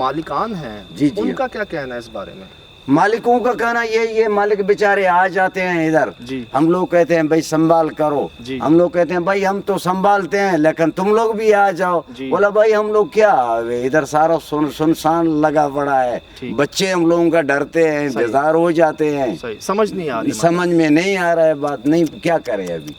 मालिकान हैं जी, जी। उनका क्या कहना है इस बारे में? मालिकों का कहना ये मालिक बेचारे आ जाते हैं इधर, जी। हम लोग कहते हैं भाई संभाल करो, जी। हम लोग कहते हैं भाई हम तो संभालते हैं लेकिन तुम लोग भी आ जाओ। जी। बोला भाई हम लोग क्या आवे, इधर सारा सुनसान लगा पड़ा है, ठीक। बच्चे हम लोगों का डरते हैं, सही। बेजार हो जाते हैं, सही, समझ नहीं आ रही समझ में नहीं आ रहा है बात, नहीं क्या करें अभी।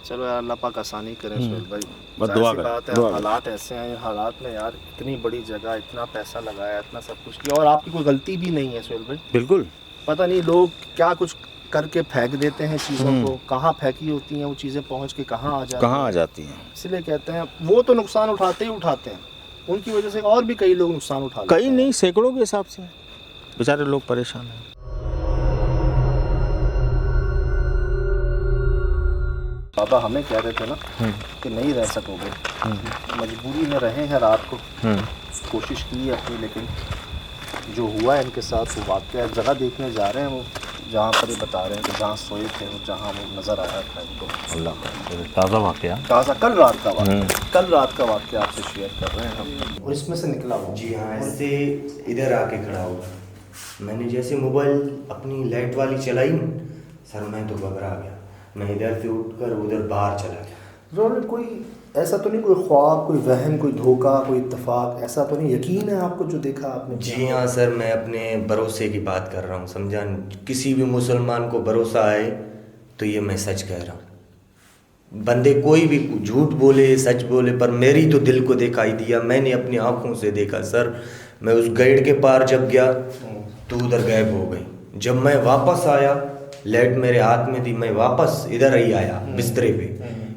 चलो यार अल्लाह पाक आसानी करें सुहेल भाई। बस जाहिर दुआ सी करें, बात है, दुआ करें। हालात ऐसे हैं, हालात में यार इतनी बड़ी जगह, इतना पैसा लगाया, इतना सब कुछ किया और आपकी कोई गलती भी नहीं है सुहेल भाई। बिल्कुल। पता नहीं लोग क्या कुछ करके फेंक देते हैं चीज़ों को, कहाँ फेंकी होती हैं वो चीज़ें, पहुँच के कहाँ आ जाती हैं। इसलिए कहते हैं वो तो नुकसान उठाते ही उठाते हैं, उनकी वजह से और भी कई लोग नुकसान उठा लेते कई हैं। नहीं, सैकड़ों के हिसाब से बेचारे लोग परेशान हैं। बाबा हमें कह रहे थे ना कि नहीं रह सकोगे, मजबूरी में रहे हैं रात को, कोशिश की है अपनी, लेकिन जो हुआ है इनके साथ वो वाक़या जगह देखने जा रहे हैं, वो जहाँ पर ये बता रहे हैं कि जहाँ सोए थे और जहाँ वो नज़र आया था इनको। अल्लाह, ताज़ा वाक़या। ताज़ा कल रात का वाक़या आपसे शेयर कर रहे हैं हम, और इसमें से निकला वो। जी हाँ, ऐसे इधर आके खड़ा हुआ, मैंने जैसे मोबाइल अपनी लाइट वाली चलाई न, सर मैं तो घबरा गया, मैं इधर से उठकर उधर बाहर चला गया। ज़रूर कोई ऐसा तो नहीं, कोई ख्वाब, कोई वहम, कोई धोखा, कोई इत्तेफाक, ऐसा तो नहीं, यकीन है आपको जो देखा आपने? जी हाँ सर, मैं अपने भरोसे की बात कर रहा हूँ, समझा। किसी भी मुसलमान को भरोसा आए तो ये मैं सच कह रहा हूँ। बंदे कोई भी झूठ बोले सच बोले, पर मेरी तो दिल को दिखाई दिया, मैंने अपनी आँखों से देखा सर। मैं उस गाइड के पार जब गया तो उधर गायब हो गई। जब मैं वापस आया, लाइट मेरे हाथ में थी, मैं वापस इधर ही आया बिस्तरे पे,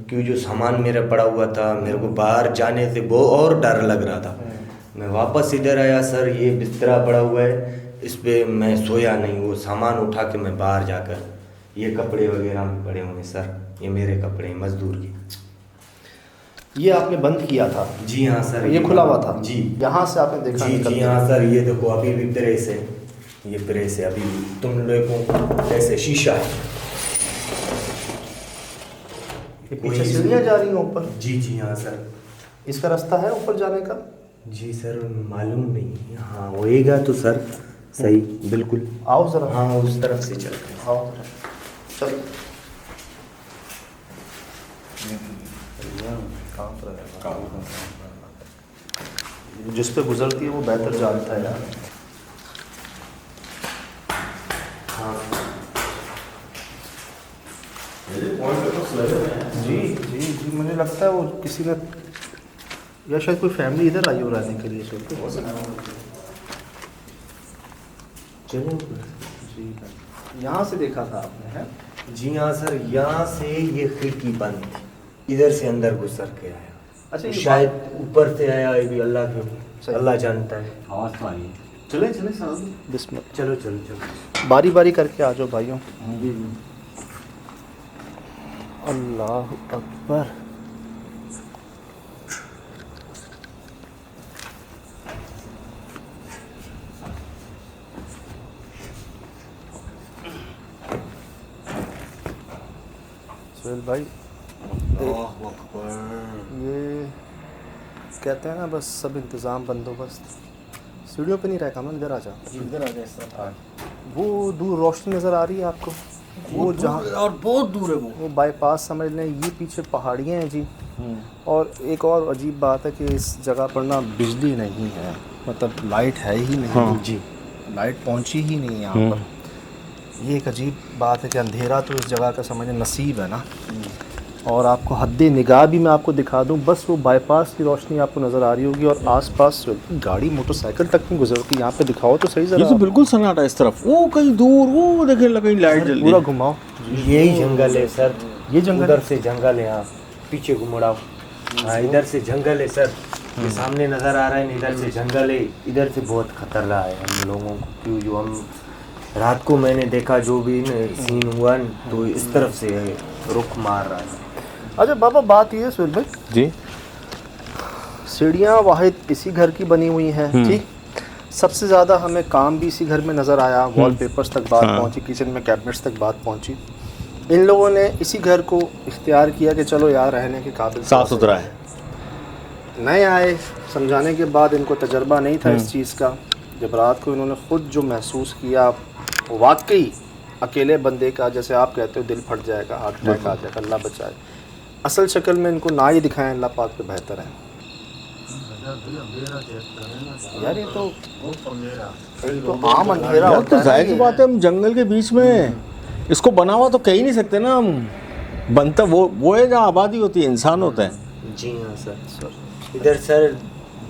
क्योंकि जो सामान मेरा पड़ा हुआ था, मेरे को बाहर जाने से वो और डर लग रहा था। मैं वापस इधर आया सर, ये बिस्तरा पड़ा हुआ है, इस पे मैं सोया नहीं, वो सामान उठा के मैं बाहर जाकर, ये कपड़े वगैरह भी पड़े हुए सर, ये मेरे कपड़े मजदूर के। ये आपने बंद किया था? जी हाँ सर। ये खुला हुआ था? जी। यहाँ से आपने देखा? जी हाँ सर, ये देखो अभी भी प्रेस है, ये प्रेस है, अभी भी तुम लोगों को ऐसे शीशा है। ये पीछे सीढ़ियाँ जा रही हैं ऊपर? जी हाँ सर। इसका रास्ता है ऊपर जाने का? जी सर, मालूम नहीं, हाँ होएगा तो सर सही, बिल्कुल। आओ ज़रा। हाँ उस तरफ से चलते हैं। आओ चलो। जिस पे गुजरती है वो बेहतर जानता है यार। हाँ जी जी जी, मुझे लगता है वो किसी ने, या शायद कोई फैमिली इधर आई हो रहने के लिए सोचते। चलो जी, यहाँ से देखा था आपने? है जी हाँ सर, यहाँ से ये खिड़की बंद थी, इधर से अंदर घुसर के आया। अच्छा, ये शायद ऊपर से आया, ये भी अल्लाह सही। अल्लाह जानता है। आवाज़ तो आई है। चले चले साहब, बिस्मिल्लाह। चलो चलो चलो, बारी बारी करके आ जाओ भाइयों। अल्लाह अकबर। सुहेल भाई, ये कहते हैं ना बस सब इंतज़ाम बंदोबस्त। सीढ़ियों पे नहीं रह कमल, इधर आ जा, इधर आ गया। वो दूर रोशनी नज़र आ रही है आपको? वो जहाँ, और बहुत दूर है वो बाईपास समझ लें, ये पीछे पहाड़ियाँ हैं जी। और एक और अजीब बात है कि इस जगह पर ना बिजली नहीं है, मतलब लाइट है ही नहीं। हाँ। जी, लाइट पहुंची ही नहीं है यहाँ पर। ये एक अजीब बात है कि अंधेरा तो इस जगह का समझ नसीब है ना। और आपको हद्दे निगाह भी मैं आपको दिखा दूं, बस वो बाईपास की रोशनी आपको नज़र आ रही होगी और आसपास गाड़ी मोटरसाइकिल तक नहीं गुजरती। यहाँ पे दिखाओ तो सही ये ज़रा, तो बिल्कुल सन्नाटा है इस तरफ, वो कहीं दूर, वो देखे कहीं लाइट जल रही पूरा है। घुमाओ। यही जंगल है सर, ये जंगल उधर से जंगल है, यहाँ पीछे घुमड़ाओ। हाँ इधर से जंगल है सर, ये सामने नज़र आ रहा है, इधर से जंगल है, इधर से बहुत खतरा है हम लोगों को, क्यों जो हम रात को मैंने देखा जो भी सीन हुआ न, तो इस तरफ से रुख मार रहा है। अच्छा बाबा, बात ये है सुहेल भाई जी, सीढ़ियाँ वाहिद इसी घर की बनी हुई हैं, ठीक। सबसे ज़्यादा हमें काम भी इसी घर में नज़र आया, वॉलपेपर्स तक बात पहुंची, किचन में कैबिनेट्स तक बात पहुंची। इन लोगों ने इसी घर को इख्तियार किया कि चलो यार रहने के काबिल साफ़ सुथरा है। नए आए, समझाने के बाद इनको तजर्बा नहीं था इस चीज़ का। जब रात को इन्होंने ख़ुद जो महसूस किया, वाकई अकेले बंदे का, जैसे आप कहते हो दिल फट जाएगा, हार्ट अटैक आ जाएगा, अल्लाह बचाए, असल शक्ल में इनको ना ही दिखाएं, अल्लाह पाक पे बेहतर है। यार ये तो एक तो आम अंधेरा यार होता तो है जाहिर ना सी ये। बात है, हम जंगल के बीच में इसको बना हुआ तो कह ही नहीं सकते ना हम। बनता वो है जहाँ आबादी होती है, इंसान होता है। जी हाँ सर। इधर सर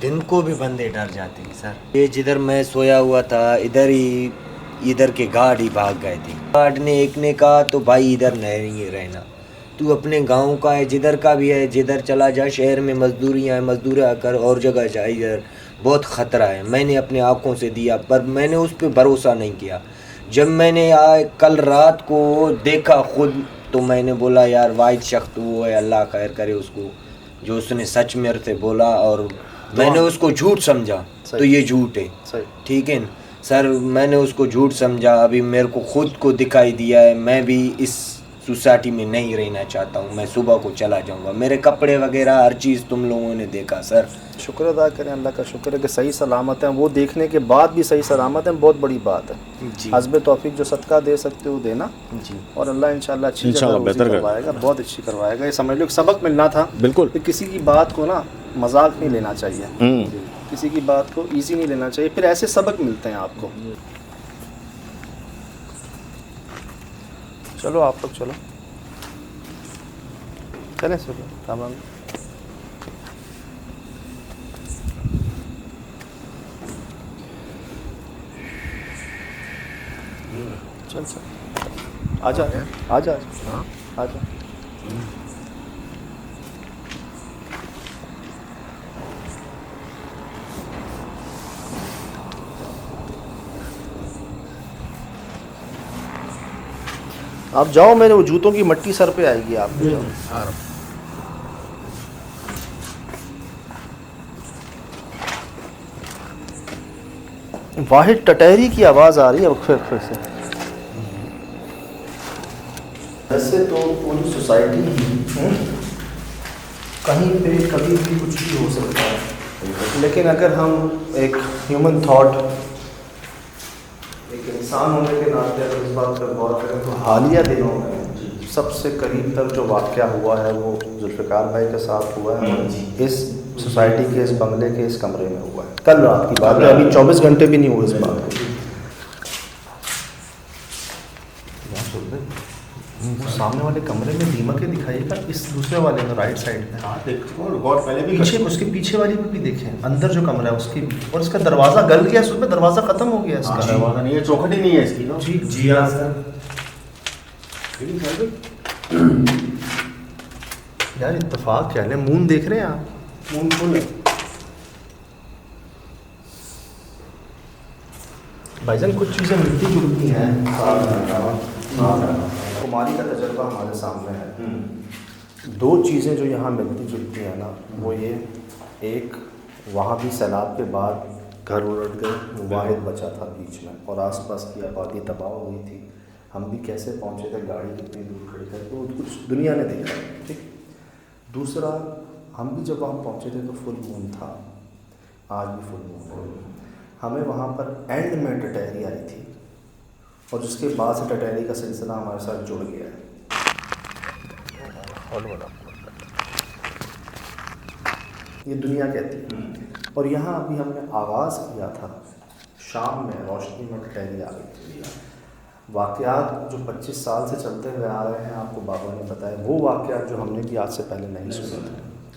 दिन को भी बंदे डर जाते हैं सर। ये जिधर मैं सोया हुआ था इधर के गार्ड ही भाग गए थे। गार्ड ने एक ने कहा तो भाई इधर नहीं रहना, तू अपने गांव का है, जिधर का भी है, जिधर चला जा, शहर में मजदूरी आकर और जगह जा, इधर बहुत ख़तरा है। मैंने अपने आँखों से दिया पर मैंने उस पर भरोसा नहीं किया। जब मैंने कल रात को देखा खुद, तो मैंने बोला यार वाहिद शख्स वो है, अल्लाह खैर करे उसको, जो उसने सच मेरे से बोला और मैंने उसको झूठ समझा तो ये झूठ है। सही। ठीक है सर, मैंने उसको झूठ समझा, अभी मेरे को खुद को दिखाई दिया है मैं भी इस सोसाइटी में नहीं रहना चाहता हूँ, मैं सुबह को चला जाऊँगा। मेरे कपड़े वगैरह हर चीज़ तुम लोगों ने देखा सर। शुक्र अदा करें, अल्लाह का शुक्र है कि सही सलामत हैं। वो देखने के बाद भी सही सलामत हैं, बहुत बड़ी बात है जी हस्ब तौफीक। जो सदका दे सकते हो देना, जी। और अल्लाह इंशाल्लाह अच्छी इंशाल्लाह बेहतर करवाएगा, बहुत अच्छी करवाएगा। ये समझ लो एक सबक मिलना था बिल्कुल। कि किसी की बात को ना मजाक नहीं लेना चाहिए, किसी की बात को ईजी नहीं लेना चाहिए, फिर ऐसे सबक मिलते हैं आपको। चलो आप लोग चलो, चलें सुबह तमाम। चल सर, आजा आजा आजा। आप जाओ, मेरे वो जूतों की मट्टी सर पे आएगी आपके। जाओ। वाहिद टटहरी की आवाज़ आ रही है फिर से। वैसे तो पूरी सोसाइटी कहीं पे कभी भी कुछ भी हो सकता है, लेकिन अगर हम एक ह्यूमन थॉट, एक इंसान होने के नाते अगर इस बात पर गौर करें तो हालिया दिनों में सबसे करीब तक जो वाक़या हुआ है वो जुल्फ़िकार भाई के साथ हुआ है। इस सोसाइटी के इस बंगले के इस कमरे में हुआ है, कल रात की बात है, अभी 24 घंटे भी नहीं हुए इस बात को। वो सामने वाले कमरे में दीमकें दिखाइएगा, इस दूसरे वाले में राइट साइड में पीछे, उसके पीछे वाली में भी देखें, अंदर जो कमरा है उसकी, और इसका दरवाज़ा गल गया, उसमें दरवाज़ा ख़त्म हो गया, इसका दरवाज़ा नहीं है, चौखट ही नहीं है इसकी ना। जी जी हाँ सर। यार इत्तेफाक क्या है, मून देख रहे हैं आप, मून फुल है भाईजान। कुछ चीज़ें मिलती जुलती हैं, कुमारी का तजर्बा हमारे सामने है। दो चीज़ें जो यहाँ मिलती जुलती हैं ना, वो ये, एक वहाँ भी सैलाब के बाद घर उलट गए, वाहिद बचा था बीच में, और आसपास की आबादी तबाह हो गई थी। हम भी कैसे पहुँचे थे, गाड़ी कितनी दूर खड़ी थी, तो कुछ दुनिया ने देखा। ठीक। दूसरा, हम भी जब वहाँ पहुँचे थे तो फुल मून था, आज भी फुल मून है। हमें वहाँ पर एंड में टटहरी आई थी, और उसके बाद से टटहरी का सिलसिला हमारे साथ जुड़ गया है। ये दुनिया कहती है। और यहाँ अभी हमने आगाज़ किया था, शाम में रोशनी में टटहरी आ गई थी। वाक़यात जो 25 साल से चलते हुए आ रहे हैं, आपको बाबा ने बताया, वो वाक़यात जो हमने भी आज से पहले नहीं सुने थे।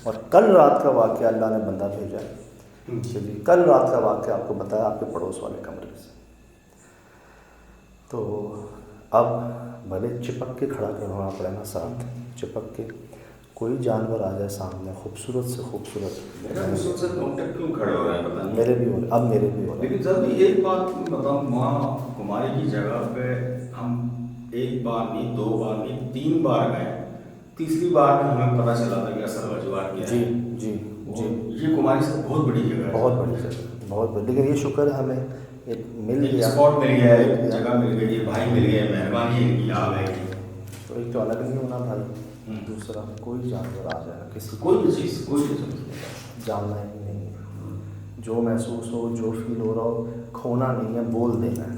और कल रात का वाक़या अल्लाह ने बंदा भेजा है, चलिए कल रात का वाक़या आपको बताया आपके पड़ोस वाले कमरे से। तो अब भले चिपक के खड़ा करना पड़े ना, साथ चिपक के कोई जानवर आ जाए सामने, खूबसूरत से खूबसूरत, क्यों खड़े हो रहे हैं पता नहीं। मेरे भी हो रहे, अब मेरे भी हो रहे। लेकिन सर एक बात बताऊँ, वहाँ कुमारी की जगह पे हम एक बार नहीं, 2 बार नहीं, 3 बार गए। तीसरी बार में हमें पता चला था कि असल वजूहत क्या है। जी जी जी। ये कुमारी से बहुत बड़ी जगह है, बहुत बड़ी जगह, बहुत बड़ी। लेकिन ये शुक्र है हमें एक मिल एक गया, स्पॉट मिल गया है, एक जगह मिल गई है, भाई मिल गए, मेहरबानी इनकी आ गई। तो एक तो अलग नहीं होना भाई, दूसरा कोई जानवर आ जाए, किसी कोई भी चीज़ जानना ही नहीं है। जो महसूस हो, जो फील हो रहा हो, खोना नहीं है, बोल देना है।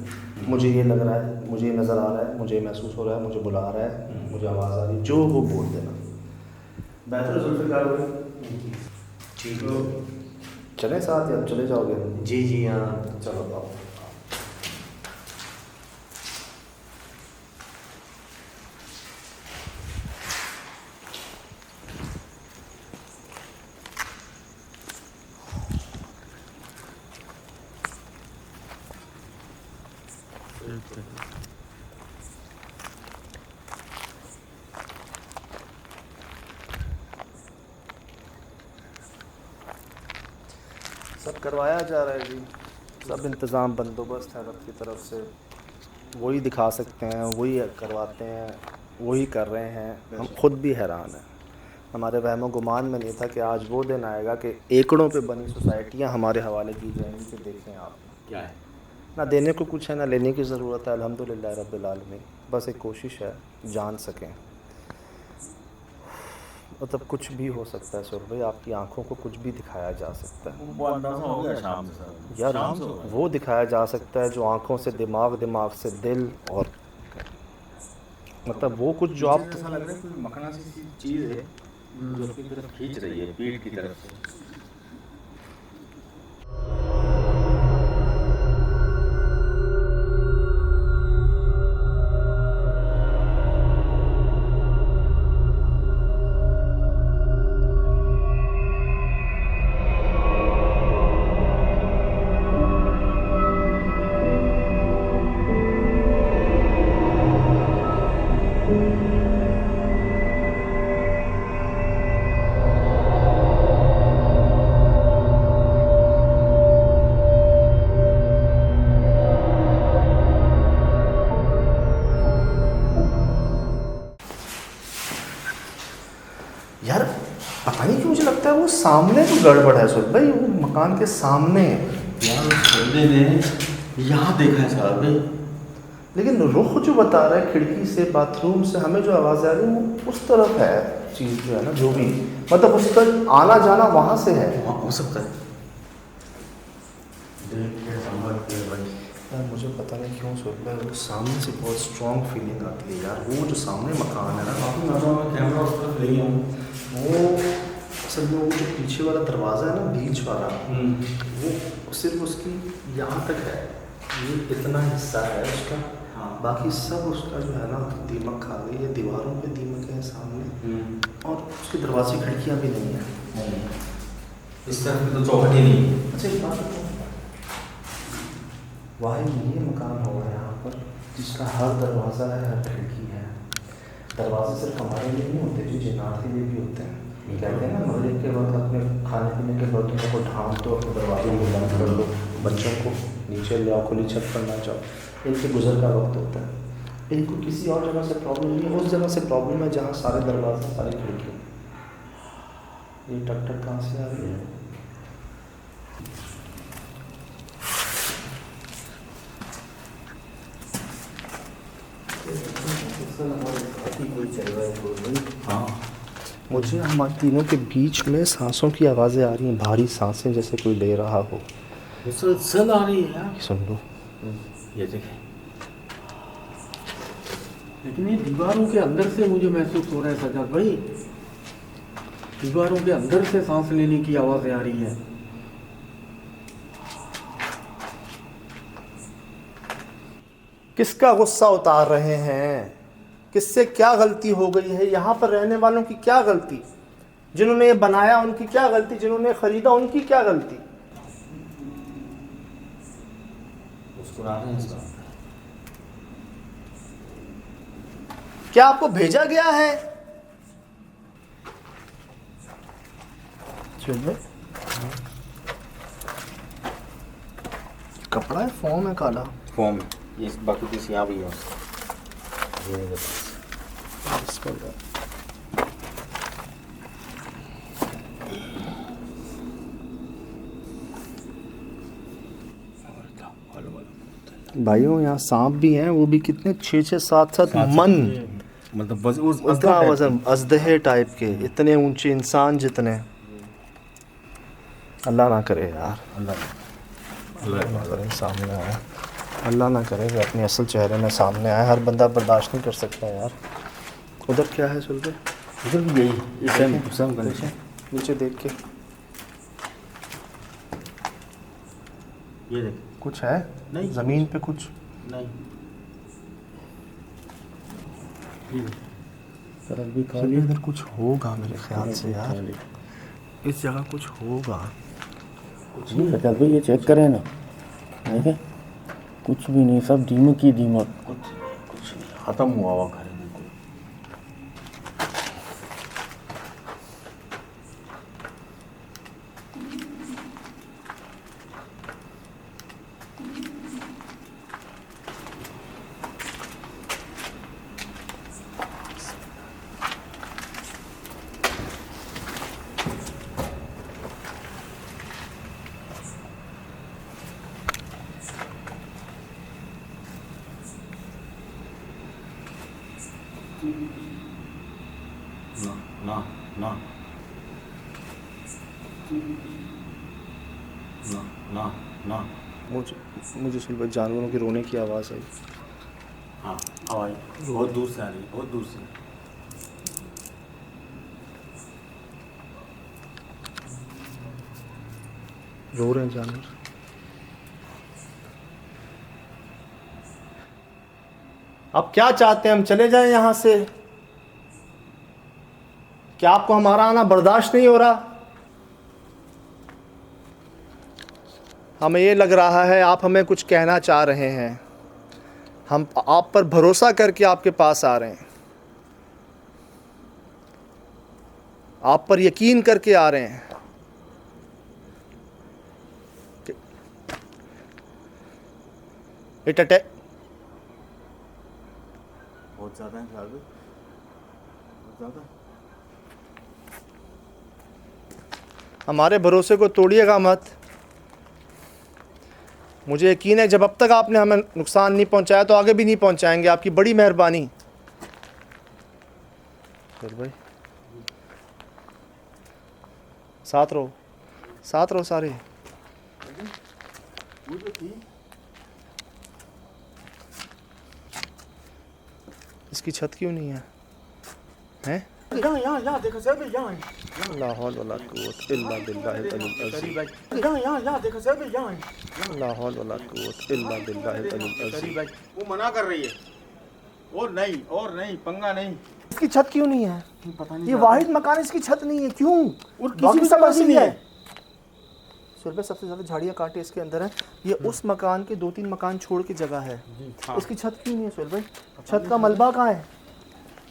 मुझे ये लग रहा है, मुझे ये नज़र आ रहा है, मुझे महसूस हो रहा है, मुझे बुला रहा है, मुझे आवाज़ आ रही है, जो हो बोल देना। बेहतर जुल्फ़िकार भाई, चलें साथ या चले जाओगे? जी जी हाँ। चलो आओ। सब करवाया जा रहा है जी, सब इंतज़ाम बंदोबस्त है रब की तरफ से। वही दिखा सकते हैं, वही करवाते हैं, वही कर रहे हैं। हम खुद भी हैरान हैं। हमारे वहमो गुमान में नहीं था कि आज वो दिन आएगा कि एकड़ों पे बनी सोसाइटियाँ हमारे हवाले की जाएंगी कि देखें आप क्या है? ना देने को कुछ है, ना लेने की ज़रूरत है। अल्हम्दुलिल्लाह रब्बिल आलमीन, बस एक कोशिश है जान सकें। मतलब कुछ भी हो सकता है सुर भाई, आपकी आंखों को कुछ भी दिखाया जा सकता है वो अंदाजा हो गया शाम से सर। यार। शाम से हो गया। वो दिखाया जा सकता है जो आंखों से दिमाग, दिमाग से दिल, और मतलब वो कुछ जो आप ऐसा लग रहा है कोई मखना सी चीज़ है जो अपनी तरफ खींच रही है, पीठ की तरफ से। यार पता नहीं क्यों मुझे लगता है वो सामने तो गड़बड़ है सुर भाई, वो मकान के सामने। यार उस बंदे ने यहाँ देखा है साहब भाई। लेकिन रुख जो बता रहा है खिड़की से, बाथरूम से, हमें जो आवाज़ आ रही है वो उस तरफ है चीज़ जो है ना, जो भी मतलब उस पर आना जाना वहाँ से है। वहाँ हो सकता है। देख के समझ के भाई। यार मुझे पता नहीं क्यों सुर भाई वो सामने से बहुत स्ट्रॉन्ग फीलिंग आती है यार। वो जो सामने मकान है ना, आपकी नजरों में कैमरा उस तरफ ले गया वो असल में वो जो पीछे वाला दरवाज़ा है ना, बीच वाला, वो सिर्फ उसकी यहाँ तक है, ये इतना हिस्सा है उसका। हाँ। बाकी सब उसका जो है ना दीमक खा गई है, दीवारों पे दीमक है सामने, और उसके दरवाजे खिड़कियाँ भी नहीं है। इस तरफ में तो चौखट ही नहीं है। अच्छा एक बात बताऊँ, वाहिद ये मकान होगा यहाँ पर जिसका हर दरवाज़ा है, हर खिड़की है। दरवाजे सिर्फ हमारे लिए नहीं होते जी, जिन्नात के लिए भी होते हैं। कहते हैं ना मगरिब के वक्त अपने खाने पीने के बर्तनों को ढांप दो, अपने दरवाज़ों को बंद कर दो, बच्चों को नीचे ले आओ, खुली छत पर ना जाओ। इनके गुजर का वक्त होता है। इनको किसी और जगह से प्रॉब्लम नहीं है, उस जगह से प्रॉब्लम है जहाँ सारे दरवाजे, सारी खिड़की। ये टक टक कहाँ से आ रही है? हाँ मुझे हमारे तीनों के बीच में सांसों की आवाज़ें आ रही हैं, भारी सांसें जैसे कोई ले रहा हो। मुसलसल आ रही है यार। सुन लो, ये देखें। लेकिन ये दीवारों के अंदर से मुझे महसूस हो रहा है सजाद भाई, दीवारों के अंदर से सांस लेने की आवाज़ें आ रही हैं। किसका गुस्सा उतार रहे हैं? किससे क्या गलती हो गई है? यहाँ पर रहने वालों की क्या गलती? जिन्होंने ये बनाया उनकी क्या गलती? जिन्होंने ख़रीदा उनकी क्या गलती? मुस्कुराते हैं इस बात पे। क्या आपको भेजा गया है? चलो, कपड़ा है, फोम है काला। फॉर्म ये बाकी किसी यहाँ भी है। ये मेरे पास। भाइयों यहाँ सांप भी हैं, वो भी कितने 6-6 7-7 मन, मतलब बस उस उसका वजन अजदहे टाइप के, इतने ऊंचे इंसान जितने। अल्लाह ना करे यार, अल्लाह ना करे सामने आए, अल्लाह ना करे कि अपने असल चेहरे में सामने आए। हर बंदा बर्दाश्त नहीं कर सकता यार। उधर क्या है सुल्बे? उधर भी यही सेम कंडीशन। नीचे देख के ये देख, कुछ है नहीं। ज़मीन पे कुछ नहीं तरफ भी खाली। इधर कुछ होगा मेरे ख्याल से यार, इस जगह कुछ होगा। चल भाई ये चेक करें ना, देखें कुछ भी नहीं, सब दीमक ही दीमक। कुछ खत्म हुआ घर है बिल्कुल। ना ना ना ना ना ना। मुझे सुल्बे जानवरों के रोने की आवाज़ आई। हाँ आवाज़ बहुत दूर से आ रही है, बहुत दूर से। रो रहे हैं जानवर। आप क्या चाहते हैं, हम चले जाएं यहाँ से? क्या आपको हमारा आना बर्दाश्त नहीं हो रहा? हमें ये लग रहा है आप हमें कुछ कहना चाह रहे हैं। हम आप पर भरोसा करके आपके पास आ रहे हैं, आप पर यकीन करके आ रहे हैं। इट अटैक बहुत ज़्यादा है साहब, बहुत ज़्यादा। हमारे भरोसे को तोड़िएगा मत। मुझे यकीन है जब अब तक आपने हमें नुकसान नहीं पहुंचाया तो आगे भी नहीं पहुंचाएंगे। आपकी बड़ी मेहरबानी। फिर भाई साथ रहो, साथ रहो सारे। इसकी छत क्यों नहीं है? हैं? यहाँ देखो सर, यहाँ ला हौल वला कुव्वत इल्ला बिल्लाहिल अलील अज़ीम। यहाँ देखो सर, यहाँ ला हौल वला कुव्वत इल्ला बिल्लाहिल अलील अज़ीम। वो मना कर रही है। और नहीं पंगा नहीं। इसकी छत क्यों नहीं है? पता नहीं ये वाहिद मकान, इसकी छत नहीं है, क्यों? और बाकी किसी सब सब ऐसे नहीं ही है। सुरभि सबसे ज्यादा झाड़ियाँ कांटे इसके अंदर है। ये उस मकान के 2-3 मकान छोड़ के जगह है। इसकी छत क्यों नहीं है सुरभि? छत का मलबा कहाँ है?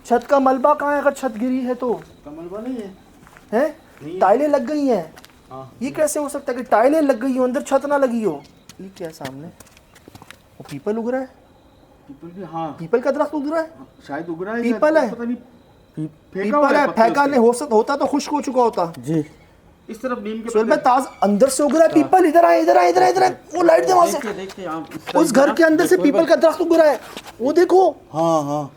छत का मलबा कहाँ है? अगर छत गिरी है तो मलबा नहीं है। हैं? टाइलें लग गई हैं। ये कैसे हो सकता है कि टाइलें लग गई हो अंदर छत ना लगी हो? ये क्या है सामने? वो पीपल उग रहा है। पीपल भी, हाँ पीपल का दरख्त उग रहा है। शायद उग रहा है। पीपल है। पता नहीं। पीपल है, फेंका नहीं होता तो खुश्क हो चुका होता। जी इस तरफ नीम के सुरभि ताज अंदर से उग रहा है पीपल। इधर आए, इधर आए, इधर आए, इधर आए। वो लाइट दे वहां से। देखिए आप उस घर के अंदर से पीपल का दरख्त उग रहा है। वो देखो। हाँ हाँ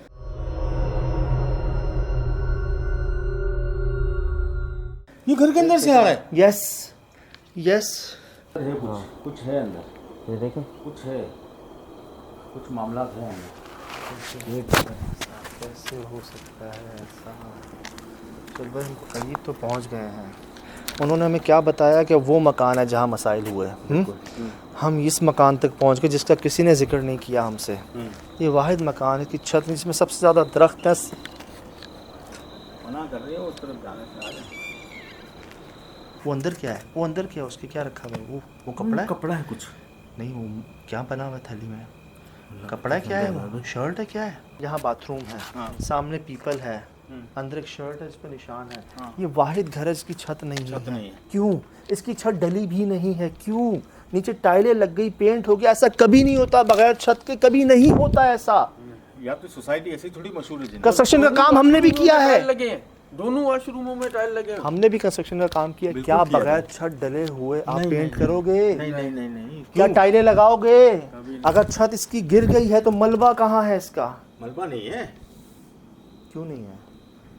ये घर के अंदर से आ रहा है। Yes yes. कुछ है अंदर, ये देखें कुछ है, कुछ मामला है अंदर। कैसे हो सकता है ऐसा? सुरभि हम करीब तो पहुंच गए हैं। उन्होंने हमें क्या बताया कि वो मकान है जहाँ मसाइल हुए। हम इस मकान तक पहुंच गए जिसका किसी ने जिक्र नहीं किया हमसे। ये वाहिद मकान है कि छत जिसमें सबसे ज़्यादा दरख्त है। मना कर रहे हो उस तरफ जाने से। आ रहे वो अंदर क्या है? वो अंदर क्या है? उसके क्या रखा हुआ है? वो कपड़ा है? कपड़ा है कुछ। नहीं, वो क्या बना हुआ है थैली में? कपड़ा है? क्या है वो? शर्ट है? क्या है? यहाँ बाथरूम है। सामने पीपल है। अंदर एक शर्ट है, इस पर निशान है। ये वाहिद घर है इसकी छत नहीं है। क्यों? इसकी छत डली भी नहीं है। क्यों? नीचे टाइलें लग गई, पेंट हो गया। ऐसा कभी नहीं होता बगैर छत के, कभी नहीं होता ऐसा। या तो सोसाइटी ऐसी थोड़ी मशहूर है। कंस्ट्रक्शन का काम हमने भी किया है। लगे दोनों वॉशरूमों में टाइल लगे। हमने भी कंस्ट्रक्शन का काम किया। क्या बगैर छत डले हुए आप पेंट करोगे? नहीं क्या टाइलें लगाओगे? अगर छत इसकी गिर गई है तो मलबा कहाँ है इसका? मलबा नहीं है। क्यों नहीं है?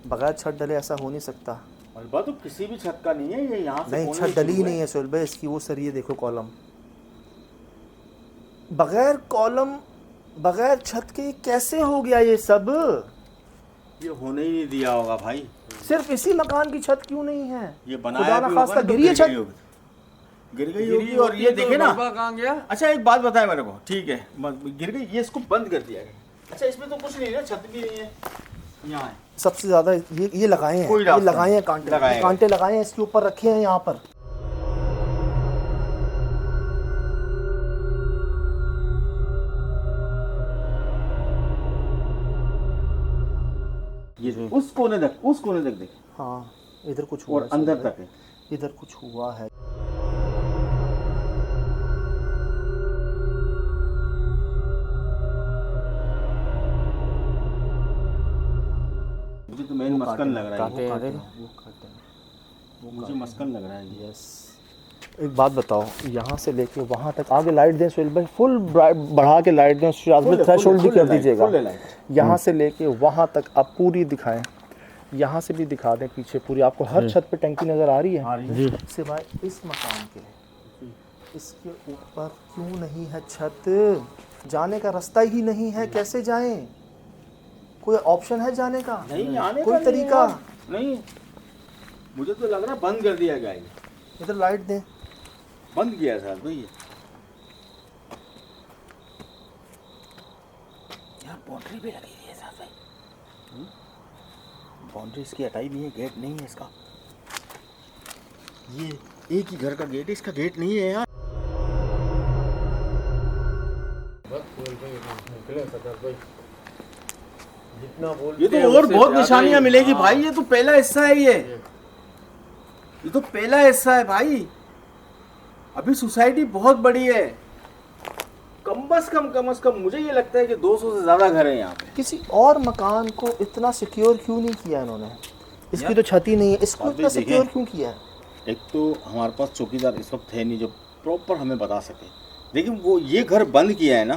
बगैर छत डले ऐसा हो नहीं सकता। मलबा तो किसी भी छत का नहीं है, ये यहाँ से नहीं, कोने छत से डली शुरू नहीं है सोहेल भाई इसकी। वो सर ये देखो कॉलम, बगैर कॉलम बगैर छत के कैसे हो गया ये सब? ये होने ही नहीं दिया होगा भाई। सिर्फ इसी मकान की छत क्यों नहीं है? ये खुदा बनाया ना भी खास्ता होगा तो गिरी है छत। गिर गई होगी और ये देखे ना। कहाँ गया? अच्छा एक बात बताए मेरे को, ठीक है गिर गई, ये इसको बंद कर दिया है। अच्छा इसमें तो कुछ नहीं है, छत भी नहीं है, यहाँ है। सबसे ज्यादा ये लगाए हैं, कोई ये रास्ता लगाए हैं कांटे, लगाए हैं। कांटे लगाए हैं इसके ऊपर, रखे हैं यहाँ पर। ये उस कोने तक देख, हाँ इधर कुछ हुआ और है अंदर सोहेल तक है। भाई, इधर कुछ हुआ है। मुझे तो मेन मस्कन लग रहा है, कांटे वो हैं, कांटे हैं। मुझे मस्कन लग रहा है ये। यस, एक बात बताओ, यहाँ से लेके वहाँ तक आगे लाइट दें सोहेल भाई, फुल बढ़ा के लाइट दें, थ्रेशोल्ड भी कर दीजिएगा। यहाँ से लेके वहाँ तक आप पूरी दिखाएं, यहाँ से भी दिखा दें पीछे पूरी, आपको हर छत पे टंकी नजर आ रही है। सिवाय इस मकान के, इसके ऊपर क्यों नहीं है छत? जाने का रास्ता ही नहीं है, कैसे जाएं? कोई ऑप्शन है जाने का? नहीं आने कोई का नहीं तरीका? यार। नहीं, मुझे तो लग रहा है बंद कर दिया गया है। इधर लाइट दें। बंद किया है साहब भाई। यार बाउंड्री भी लगी हुई है साथ भाई, बाउंड्री इसकी हटाई नहीं है, गेट नहीं है इसका। ये एक ही घर का गेट है, इसका गेट नहीं है यार। ये तो और बहुत निशानियां मिलेगी भाई। ये तो पहला हिस्सा है, ये तो पहला हिस्सा है भाई। अभी सोसाइटी बहुत बड़ी है, कम से कम मुझे ये लगता है कि 200 से ज्यादा घर है यहाँ पे। किसी और मकान को इतना सिक्योर क्यों नहीं किया इन्होंने? इसकी तो छत ही नहीं है, इसको आप इतना भी सिक्योर देखें। क्यों किया है? एक तो हमारे पास चौकीदार इस वक्त है नहीं जो प्रॉपर हमें बता सके, लेकिन वो ये घर बंद किया है ना,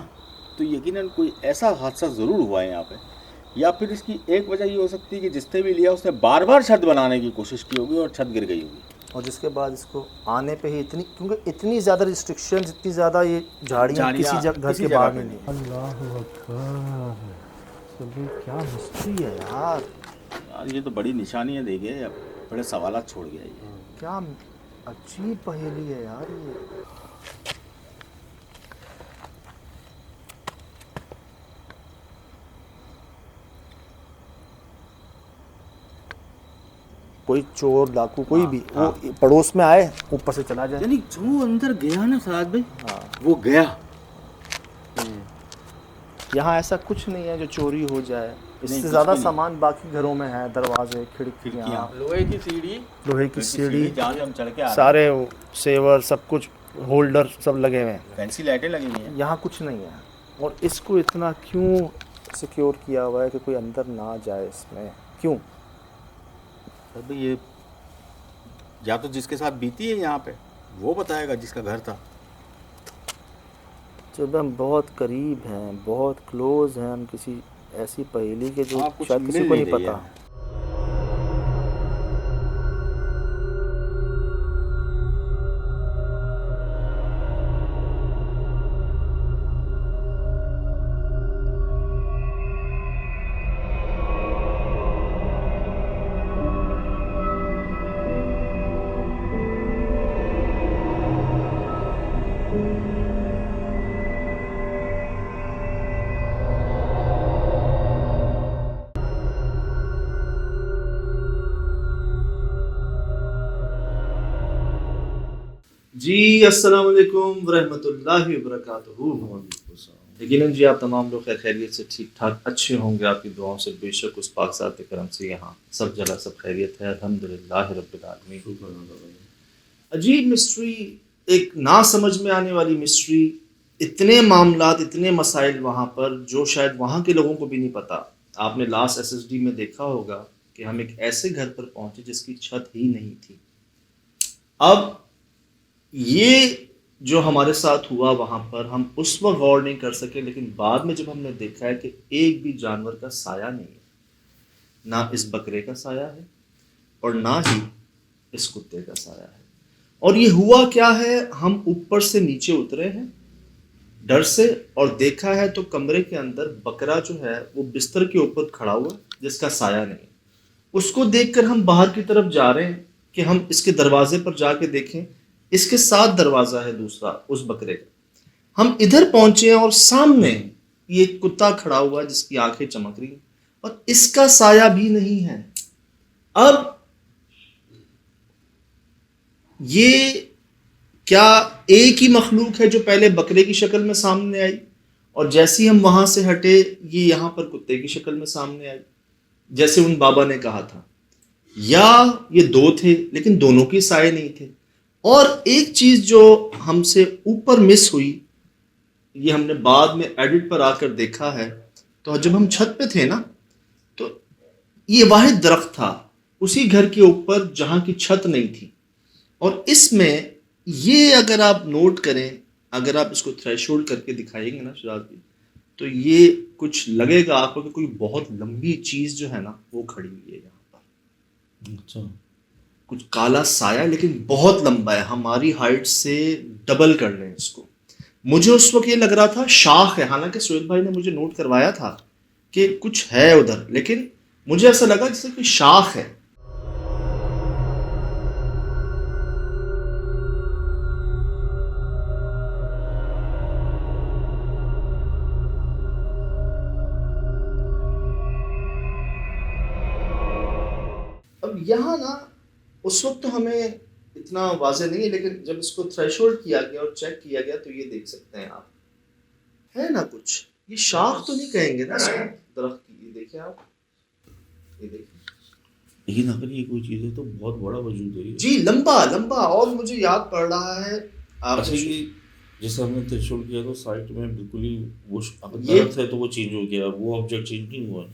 तो यकीनन कोई ऐसा हादसा ज़रूर हुआ है यहाँ पे। या फिर इसकी एक वजह ये हो सकती है कि जिसने भी लिया उसने बार बार छत बनाने की कोशिश की होगी और छत गिर गई होगी। और जिसके बाद इसको आने पे ही इतनी, क्योंकि इतनी ज़्यादा रिस्ट्रिक्शन, इतनी ज़्यादा ये झाड़ियाँ किसी घर किसी के जगह बाहर पे नहीं। अल्लाह अकबर, सभी क्या मिस्ट्री है यार, यार ये तो बड़ी निशानियाँ दे गए, अब बड़े सवालात छोड़ गया ये। क्या अजीब पहेली है यार ये। कोई चोर डाकू कोई भी वो पड़ोस में आए, ऊपर से चला जाए। यानी जो अंदर गया ना साद भाई, वो गया। यहाँ ऐसा कुछ नहीं है जो चोरी हो जाए। कुछ इससे भी ज़्यादा नहीं। सामान बाकी घरों में है, दरवाजे, खिड़कियाँ, लोहे की सीढ़ी, लोहे की सीढ़ी, जहाँ से हम चढ़ के आ रहे सारे वो सेवर, सब कुछ, होल्डर सब लगे हुए हैं। हैं, फैंसी लाइटें लगी हुई हैं। यहाँ कुछ नहीं है। और इसको इतना क्यों सिक्योर किया हुआ है कि कोई अंदर ना जाए इसमें? क्यों? अब ये या तो जिसके साथ बीती है यहाँ पे वो बताएगा, जिसका घर था। जब हम बहुत करीब हैं, बहुत क्लोज हैं हम किसी ऐसी पहेली के जो हाँ, कुछ शायद किसी मिल को नहीं नहीं रही पता। है। जी अस्सलाम वालेकुम वरहमतुल्लाहि वबरकातुहू। यकीनन जी आप तमाम लोग खैरियत से ठीक ठाक अच्छे होंगे, आपकी दुआओं से बेशक उस पाक ज़ात के करम से यहाँ सब जगह सब खैरियत है, अल्हम्दुलिल्लाह रब्बिल आलमीन। अजीब मिस्ट्री, एक ना समझ में आने वाली मिस्ट्री, इतने मामलात, इतने मसाइल वहाँ पर जो शायद वहाँ के लोगों को भी नहीं पता। आपने लास्ट SSD में देखा होगा कि हम एक ऐसे घर पर पहुँचे जिसकी छत ही नहीं थी। अब ये जो हमारे साथ हुआ वहाँ पर, हम उस वक्त गौर नहीं कर सके, लेकिन बाद में जब हमने देखा है कि एक भी जानवर का साया नहीं है, ना इस बकरे का साया है, और ना ही इस कुत्ते का साया है। और ये हुआ क्या है, हम ऊपर से नीचे उतरे हैं डर से और देखा है तो कमरे के अंदर बकरा जो है वो बिस्तर के ऊपर खड़ा हुआ जिसका साया नहीं। उसको देखकर हम बाहर की तरफ जा रहे हैं कि हम इसके दरवाजे पर जाके देखें, इसके साथ दरवाजा है दूसरा उस बकरे का। हम इधर पहुंचे हैं और सामने ये कुत्ता खड़ा हुआ जिसकी आंखें चमक रही हैं और इसका साया भी नहीं है। अब ये क्या एक ही मखलूक है जो पहले बकरे की शक्ल में सामने आई और जैसे ही हम वहां से हटे ये यहां पर कुत्ते की शक्ल में सामने आई जैसे उन बाबा ने कहा था, या ये दो थे लेकिन दोनों के साए नहीं थे। और एक चीज जो हमसे ऊपर मिस हुई, ये हमने बाद में एडिट पर आकर देखा है, तो जब हम छत पे थे ना तो ये वाहिद दरख्त था उसी घर के ऊपर जहां की छत नहीं थी। और इसमें ये अगर आप नोट करें, अगर आप इसको थ्रेशोल्ड करके दिखाएंगे ना शराब जी, तो ये कुछ लगेगा आपको कि कोई बहुत लंबी चीज जो है ना वो खड़ी हुई है यहाँ पर। अच्छा, कुछ काला साया लेकिन बहुत लंबा है, हमारी हाइट से डबल कर लें इसको। मुझे उस वक्त ये लग रहा था शाख है, हालांकि सुहेल भाई ने मुझे नोट करवाया था कि कुछ है उधर, लेकिन मुझे ऐसा लगा जैसे कोई शाख है। अब यहाँ ना उस वक्त तो हमें इतना वाज़े नहीं है, लेकिन जब इसको थ्रेशोल्ड किया गया और चेक किया गया तो ये देख सकते हैं आप, है ना कुछ, ये शाख तो नहीं कहेंगे ना इसको दरख्त की। ये देखिए आप, ये देखिए, लेकिन अगर ये कोई चीज़ है तो बहुत बड़ा वजूद है ये। जी लंबा लंबा। और मुझे याद पड़ रहा है आप अच्छा, ये जैसे हमने थ्रेशोल्ड किया तो साइट में बिल्कुल ही वो अगर ये- दर्द है तो वो चेंज हो गया, वो ऑब्जेक्ट चेंज नहीं हुआ।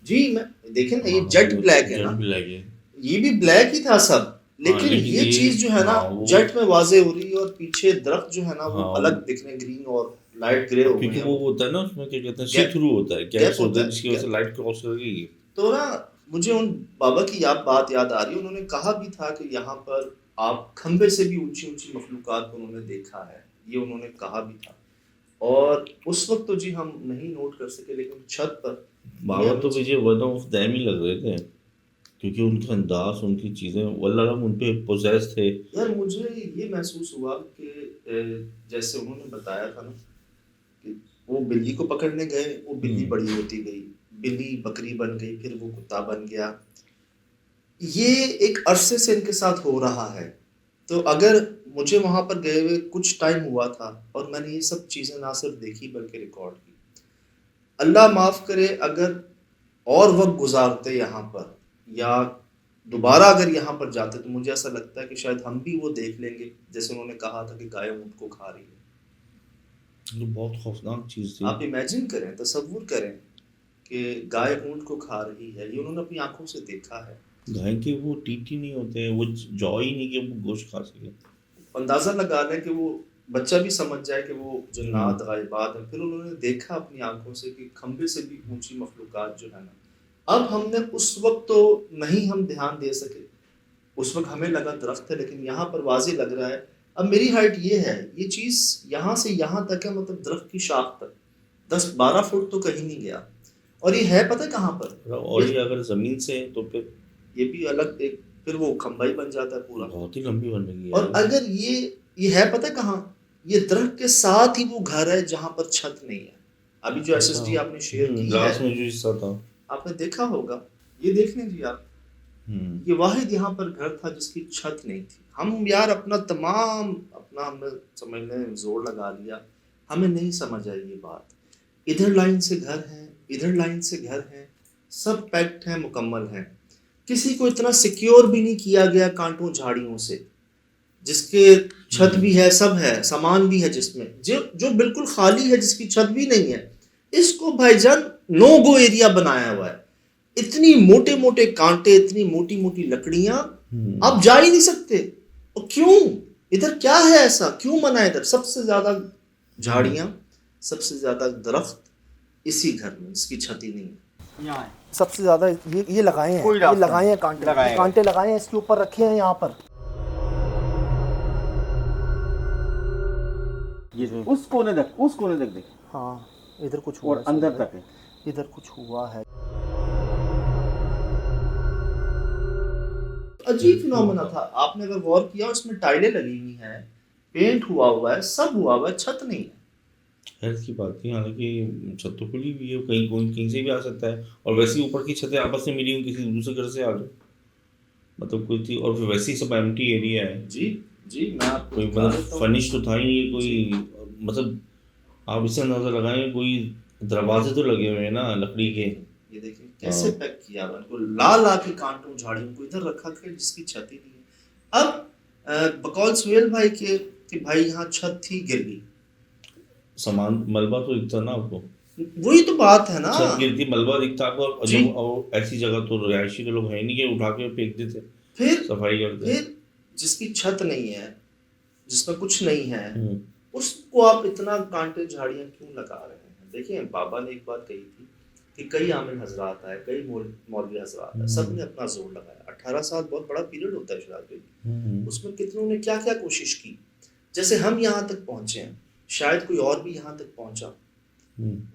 जी मैं देखें ना, ये जेट ब्लैक है ना, जेट ब्लैक है। ये भी ब्लैक ही था सब, लेकिन लेकिन ये ये- चीज जो है ना वो- जेट में वाजे हो रही है और पीछे दरख्त जो है ना वो हाँ, अलग दिख रहे हैं, ग्रीन और लाइट ग्रे हो क्योंकि गए वो हैं। होता है ना उसमें क्या कहते हैं, गैप- सी थ्रू होता है, गैप गैप्स होता होता है है, जिसकी वजह से गैप। लाइट क्रॉस कर गई। तो ना मुझे उन बाबा की बात याद आ रही है, उन्होंने कहा भी था कि यहाँ पर आप खंबे से भी ऊंची ऊंची मखलूकात को उन्होंने देखा है, ये उन्होंने कहा भी था। और उस वक्त तो जी हम नहीं नोट कर सके, लेकिन छत पर बाबा तो मुझे वन ऑफ दैम ही लग रहे थे, क्योंकि उनका अंदाज, उनकी चीज़ें वल्लाह उन पे पोजेस थे। यार मुझे ये महसूस हुआ कि जैसे उन्होंने बताया था ना कि वो बिल्ली को पकड़ने गए, वो बिल्ली बड़ी होती गई, बिल्ली बकरी बन गई, फिर वो कुत्ता बन गया। ये एक अरसे से इनके साथ हो रहा है। तो अगर मुझे वहां पर गए हुए कुछ टाइम हुआ था और मैंने ये सब चीजें ना सिर्फ देखी बल्कि रिकॉर्ड की, अल्लाह माफ करे अगर और वक्त गुजारते यहाँ पर या दोबारा अगर यहाँ पर जाते तो मुझे ऐसा लगता है कि शायद हम भी वो देख लेंगे जैसे उन्होंने कहा था कि गाय ऊँट को खा रही है। तो बहुत खौफनाक चीज़ थी। आप इमेजिन करें, तसव्वुर करें कि गाय ऊँट को खा रही है, ये उन्होंने अपनी आंखों से देखा है। गाय के वो टीटी नहीं होते हैं, वो जॉ ही नहीं कि वो गोश्त खा सके। अंदाजा लगा लें कि वो बच्चा भी समझ जाए कि वो जन्नात गायबात है। फिर उन्होंने देखा अपनी आंखों से कि खंबे से भी ऊंची मखलूकात जो है ना। अब हमने उस वक्त तो नहीं हम ध्यान दे सके, उस वक्त हमें लगा दरख्त है, लेकिन यहाँ पर वाज़े लग रहा है। अब मेरी हाइट ये है, ये चीज़ यहाँ से यहाँ तक है, मतलब दरख्त की शाख तक 10-12 फुट तो कहीं नहीं गया। और ये है पता है कहाँ पर, और ये अगर ज़मीन से है तो फिर ये भी अलग एक, फिर वो खंबा ही बन जाता है पूरा। बहुत ही लंबी बन रही है। और अगर ये है पता है कहाँ, ये दरख्त के साथ ही वो घर है जहाँ पर छत नहीं है। अभी जो SSD आपने शेयर की ग्लास है, में जो हिस्सा था, आपने देखा होगा, ये देख लें जी आप, ये वाहिद यहाँ पर घर था जिसकी छत नहीं थी। हम यार अपना हमने समझने में जोर लगा लिया, हमें नहीं समझ आई ये बात। इधर लाइन से घर है, इधर लाइन से घर है, सब पैक्ट है, मुकम्मल है। किसी को इतना सिक्योर भी नहीं किया गया कांटों झाड़ियों से, जिसके छत भी है, सब है, सामान भी है, जिसमें जो बिल्कुल खाली है, जिसकी छत भी नहीं है, इसको भाईजान नो गो एरिया बनाया हुआ है। इतनी मोटे मोटे कांटे, इतनी मोटी मोटी लकड़ियां, आप जा ही नहीं सकते। और क्यों? इधर क्या है ऐसा, क्यों मना है? इधर सबसे ज्यादा झाड़ियां, सबसे ज्यादा दरख्त इसी घर में, इसकी छत ही नहीं है। यहाँ है। सबसे ज्यादा ये लगाए हैं, कोई ये रास्ता लगाए हैं कांटे, लगाए हैं। कांटे लगाए हैं, इसके ऊपर रखे हैं यहाँ पर। ये उस कोने तक देख, हाँ, इधर कुछ हुआ और है, अंदर तक है। इधर कुछ हुआ है। अजीब फिनोमेना था। आपने अगर गौर किया, उसमें टाइलें लगी हुई हैं, पेंट हुआ है, सब हुआ हुआ है, छत नहीं है। खैर की बात नहीं, हालांकि छत तो खुली हुई है, कहीं से भी आ सकता है। और वैसे ही ऊपर की छतें आपस में मिली हुई, किसी दूसरे घर से आ जाए, मतलब कोई थी। और फिर वैसे ही सब एम्प्टी एरिया है, जी मैं आपको कोई बता मतलब देता हूँ। फर्निश तो था ही नहीं कोई। मतलब आप इससे अंदाजा लगाएं, कोई दरवाजे तो लगे हुए हैं ना लकड़ी के। ये देखिए कैसे पैक किया हुआ, इनको ला ला के कांटों झाड़ियों को इधर रखा के, जिसकी छत ही नहीं है। अब बकौल सुहेल भाई के कि भाई यहाँ छत थी, गिर गई। सामान मलबा तो दिखता ना आपको, वही तो बात है ना। छत गिरती मलबा दिखता आपको। और जी। जब और ऐसी जगह तो रिहायशी के लोग है नहीं कि उठा के फेंक देते, फिर सफाई करते। फिर जिसकी छत नहीं है, जिसमें कुछ नहीं है, उसको आप इतना कांटे झाड़ियां क्यों लगा रहे हैं? देखिए, बाबा ने एक बात कही थी कि कई आमिल हजरात आए, कई मौलवी हजरात आए, सब ने अपना जोर लगाया। 18 साल बहुत बड़ा पीरियड होता है शराब के लिए। उसमें कितनों ने क्या क्या कोशिश की। जैसे हम यहाँ तक पहुंचे हैं, शायद कोई और भी यहाँ तक पहुंचा।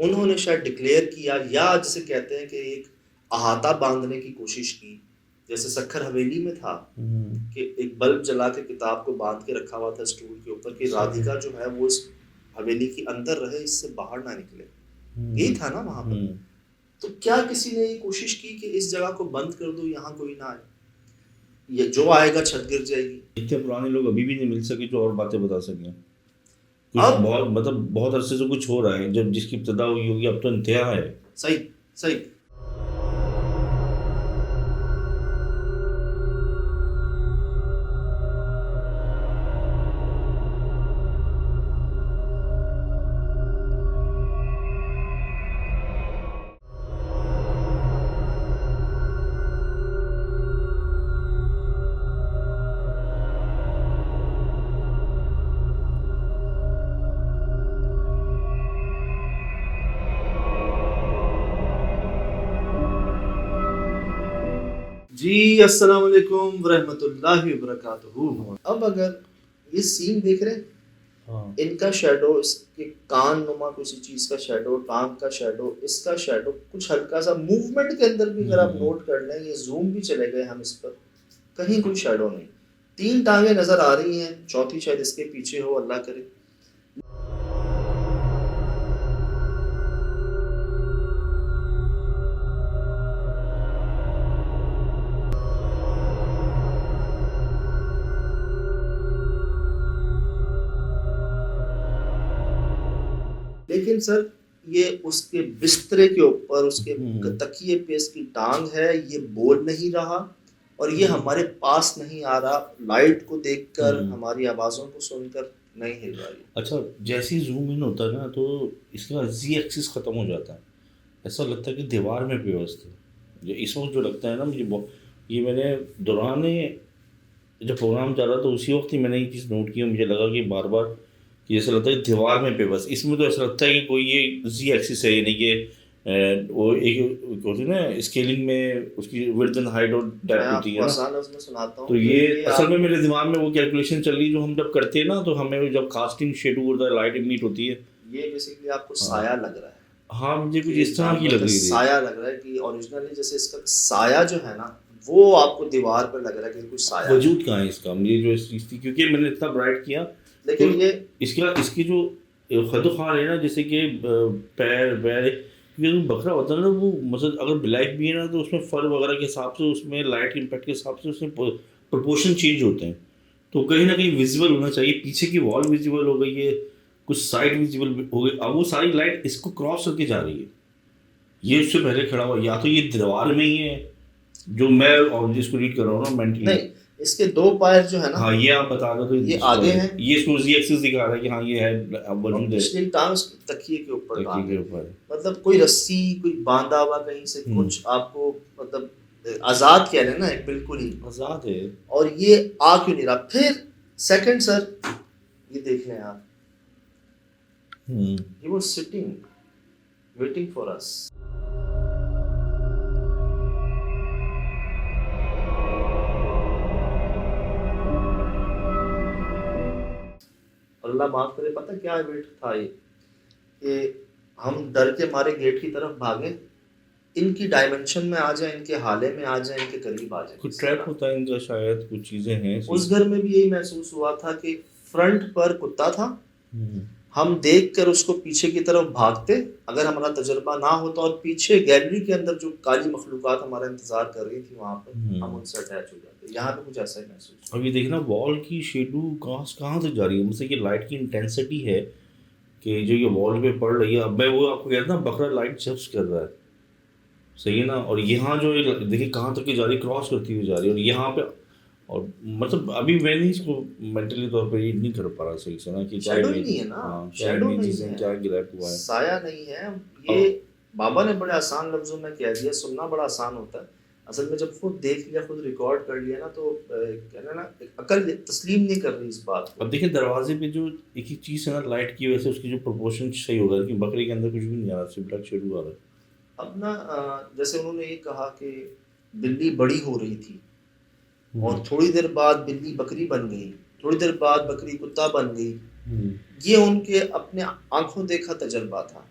उन्होंने शायद डिक्लेयर किया, या जिसे कहते हैं कि एक अहाता बांधने की कोशिश की। जैसे सक्खर हवेली में था कि एक बल्ब जला के किताब को बांध के रखा हुआ था स्टूल के ऊपर कि राधिका जो है वो इस हवेली के अंदर रहे, इससे बाहर ना निकले। यही था ना वहां पर। तो क्या किसी ने ये कोशिश की कि इस जगह को बंद कर दो, यहाँ कोई ना आए, ये जो आएगा छत गिर जाएगी? इतने पुराने लोग अभी भी नहीं मिल सके जो और बातें बता सकें। अब बहुत मतलब बहुत अरसे से कुछ हो रहा है, जब जिसकी इब्तिदा हुई होगी, अब तो इंतहा है। सही सही। जी अस्सलाम वालेकुम वरहमतुल्लाहि वबरकातुहू। अब अगर ये सीन देख रहे हैं, इनका शेडो, इसके कान नुमा किसी चीज का शेडो, टांग का शेडो, इसका शेडो, कुछ हल्का सा मूवमेंट के अंदर भी अगर आप नोट कर लें, ये जूम भी चले गए हम इस पर, कहीं कोई शेडो नहीं। 3 टांगे नजर आ रही हैं, चौथी शायद इसके पीछे हो, अल्लाह करे। लेकिन सर, ये उसके बिस्तरे के ऊपर, उसके तकिए पे इसकी टांग है, ये बोल नहीं रहा और ये हमारे पास नहीं आ रहा, लाइट को देखकर, हमारी आवाज़ों को सुनकर नहीं हिल रहा है। अच्छा, जैसे ही जूम इन होता है ना, तो इसका जी एक्सिस ख़त्म हो जाता है। ऐसा लगता है कि दीवार में पेवस्त है। जो इस वक्त जो लगता है ना मुझे, ये मैंने दौरान जब प्रोग्राम चल रहा था उसी वक्त ही मैंने ये चीज़ नोट की। मुझे लगा कि बार बार ऐसा लगता है दीवार में पेवस्त। इसमें तो ऐसा लगता है कि कोई ये जी एक्सिस है, यानी कि वो एक होती है ना स्केलिंग में, उसकी विड्थ एंड हाइट और डेप्थ होती है ना। तो ये असल में मेरे दिमाग में वो कैलकुलेशन चल रही जो हम जब करते हैं ना, तो हमें जब कास्टिंग शेडो होता है, लाइट इमिट होती है, ये बेसिकली आपको साया लग रहा है। हाँ, मुझे कुछ इस तरह की लग रही थी। साया लग रहा है कि ओरिजिनली जैसे इसका साया जो है ना, वो आपको दीवार पर लग रहा है कि कुछ साया। वजूद कहाँ है इसका? मुझे जो इस चीज़ थी, क्योंकि मैंने इतना ब्राइट किया, लेकिन तो ये इसकी जो खदोखार है ना, जैसे कि पैर वैर, क्योंकि जो बकरा होता है ना, वो मतलब अगर ब्लैक भी है ना, तो उसमें फर वगैरह के हिसाब से, उसमें लाइट इम्पैक्ट के हिसाब से उसमें प्रोपोर्शन चेंज होते हैं। तो कहीं ना कहीं विजिबल होना चाहिए। पीछे की वॉल विजिबल हो गई है, कुछ साइड विजिबल हो गई, अब वो सारी लाइट इसको क्रॉस करके जा रही है। ये उससे पहले खड़ा हुआ, या तो ये दीवार में ही है जो मैं और जिसको रीड कर रहा हूँ ना मेंटली। नहीं, इसके दो पैर जो है ना, हाँ ये आप बता दो तो ये आगे हैं। ये इसको जी एक्सिस दिखा रहा है कि हाँ ये है, अब और वजूद है पिछली टांग तकिए के ऊपर तकिए टांग के है। ऊपर। मतलब कोई रस्सी, कोई बांधा हुआ कहीं से कुछ आपको, मतलब आजाद कह रहे हैं ना, एक बिल्कुल ही आजाद है। और ये आ क्यों नहीं रहा? फिर सेकंड सर, ये देख लें आप, he was sitting waiting for us. अल्लाह माफ करे, पता क्या वेट था ये, कि हम डर के मारे गेट की तरफ भागे, इनकी डायमेंशन में आ जाए, इनके हाले में आ जाए, इनके करीब आ जाए। कुछ ट्रैप होता है इनका, शायद कुछ चीजें हैं ऐसी। उस घर में भी यही महसूस हुआ था कि फ्रंट पर कुत्ता था, हम देखकर उसको पीछे की तरफ भागते अगर हमारा तजुर्बा ना होता, और पीछे गैलरी के अंदर जो काली मखलूकात हमारा इंतजार कर रही थी वहां पर, हम उनसे अटैच हो जाते। यहाँ पे कुछ ऐसा ही महसूस। अभी देखना वॉल की शेडो कहाँ से जा रही है, मुझसे ये लाइट की इंटेंसिटी है कि जो ये वॉल पे पड़ रही है। अब मैं वो आपको कहता ना, बकरा लाइट शिफ्ट कर रहा है, सही है ना। और यहाँ जो देखिए कहाँ तक की जा रही है, क्रॉस करती हुई जा रही है। और यहाँ पे, और मतलब अभी मैं नहीं इसको मेंटली तौर पे रीड नहीं कर पा रहा सही से ना कि शैडो नहीं है ना, शैडो नहीं है, क्या गिरैप हुआ है, साया नहीं है। ये बाबा ने बड़े आसान लफ्जों में कह दिया, सुनना बड़ा आसान होता है, असल में जब खुद देख लिया, खुद रिकॉर्ड कर लिया ना, तो कहना ना, अकल तस्लीम नहीं कर रही इस बात को। अब देखिए दरवाजे पे जो एक एक चीज़ है ना, लाइट की वजह से उसकी जो प्रोपोर्शन सही होगा कि बकरी के अंदर कुछ भी नहीं आ रहा, सिर्फ ब्लैक शेडो आ रहा है। अब ना जैसे उन्होंने ये कहा कि बिल्ली बड़ी हो रही थी और थोड़ी देर बाद बिल्ली बकरी बन गई, थोड़ी देर बाद बकरी कुत्ता बन गई, ये उनके अपने आंखों देखा तजर्बा था।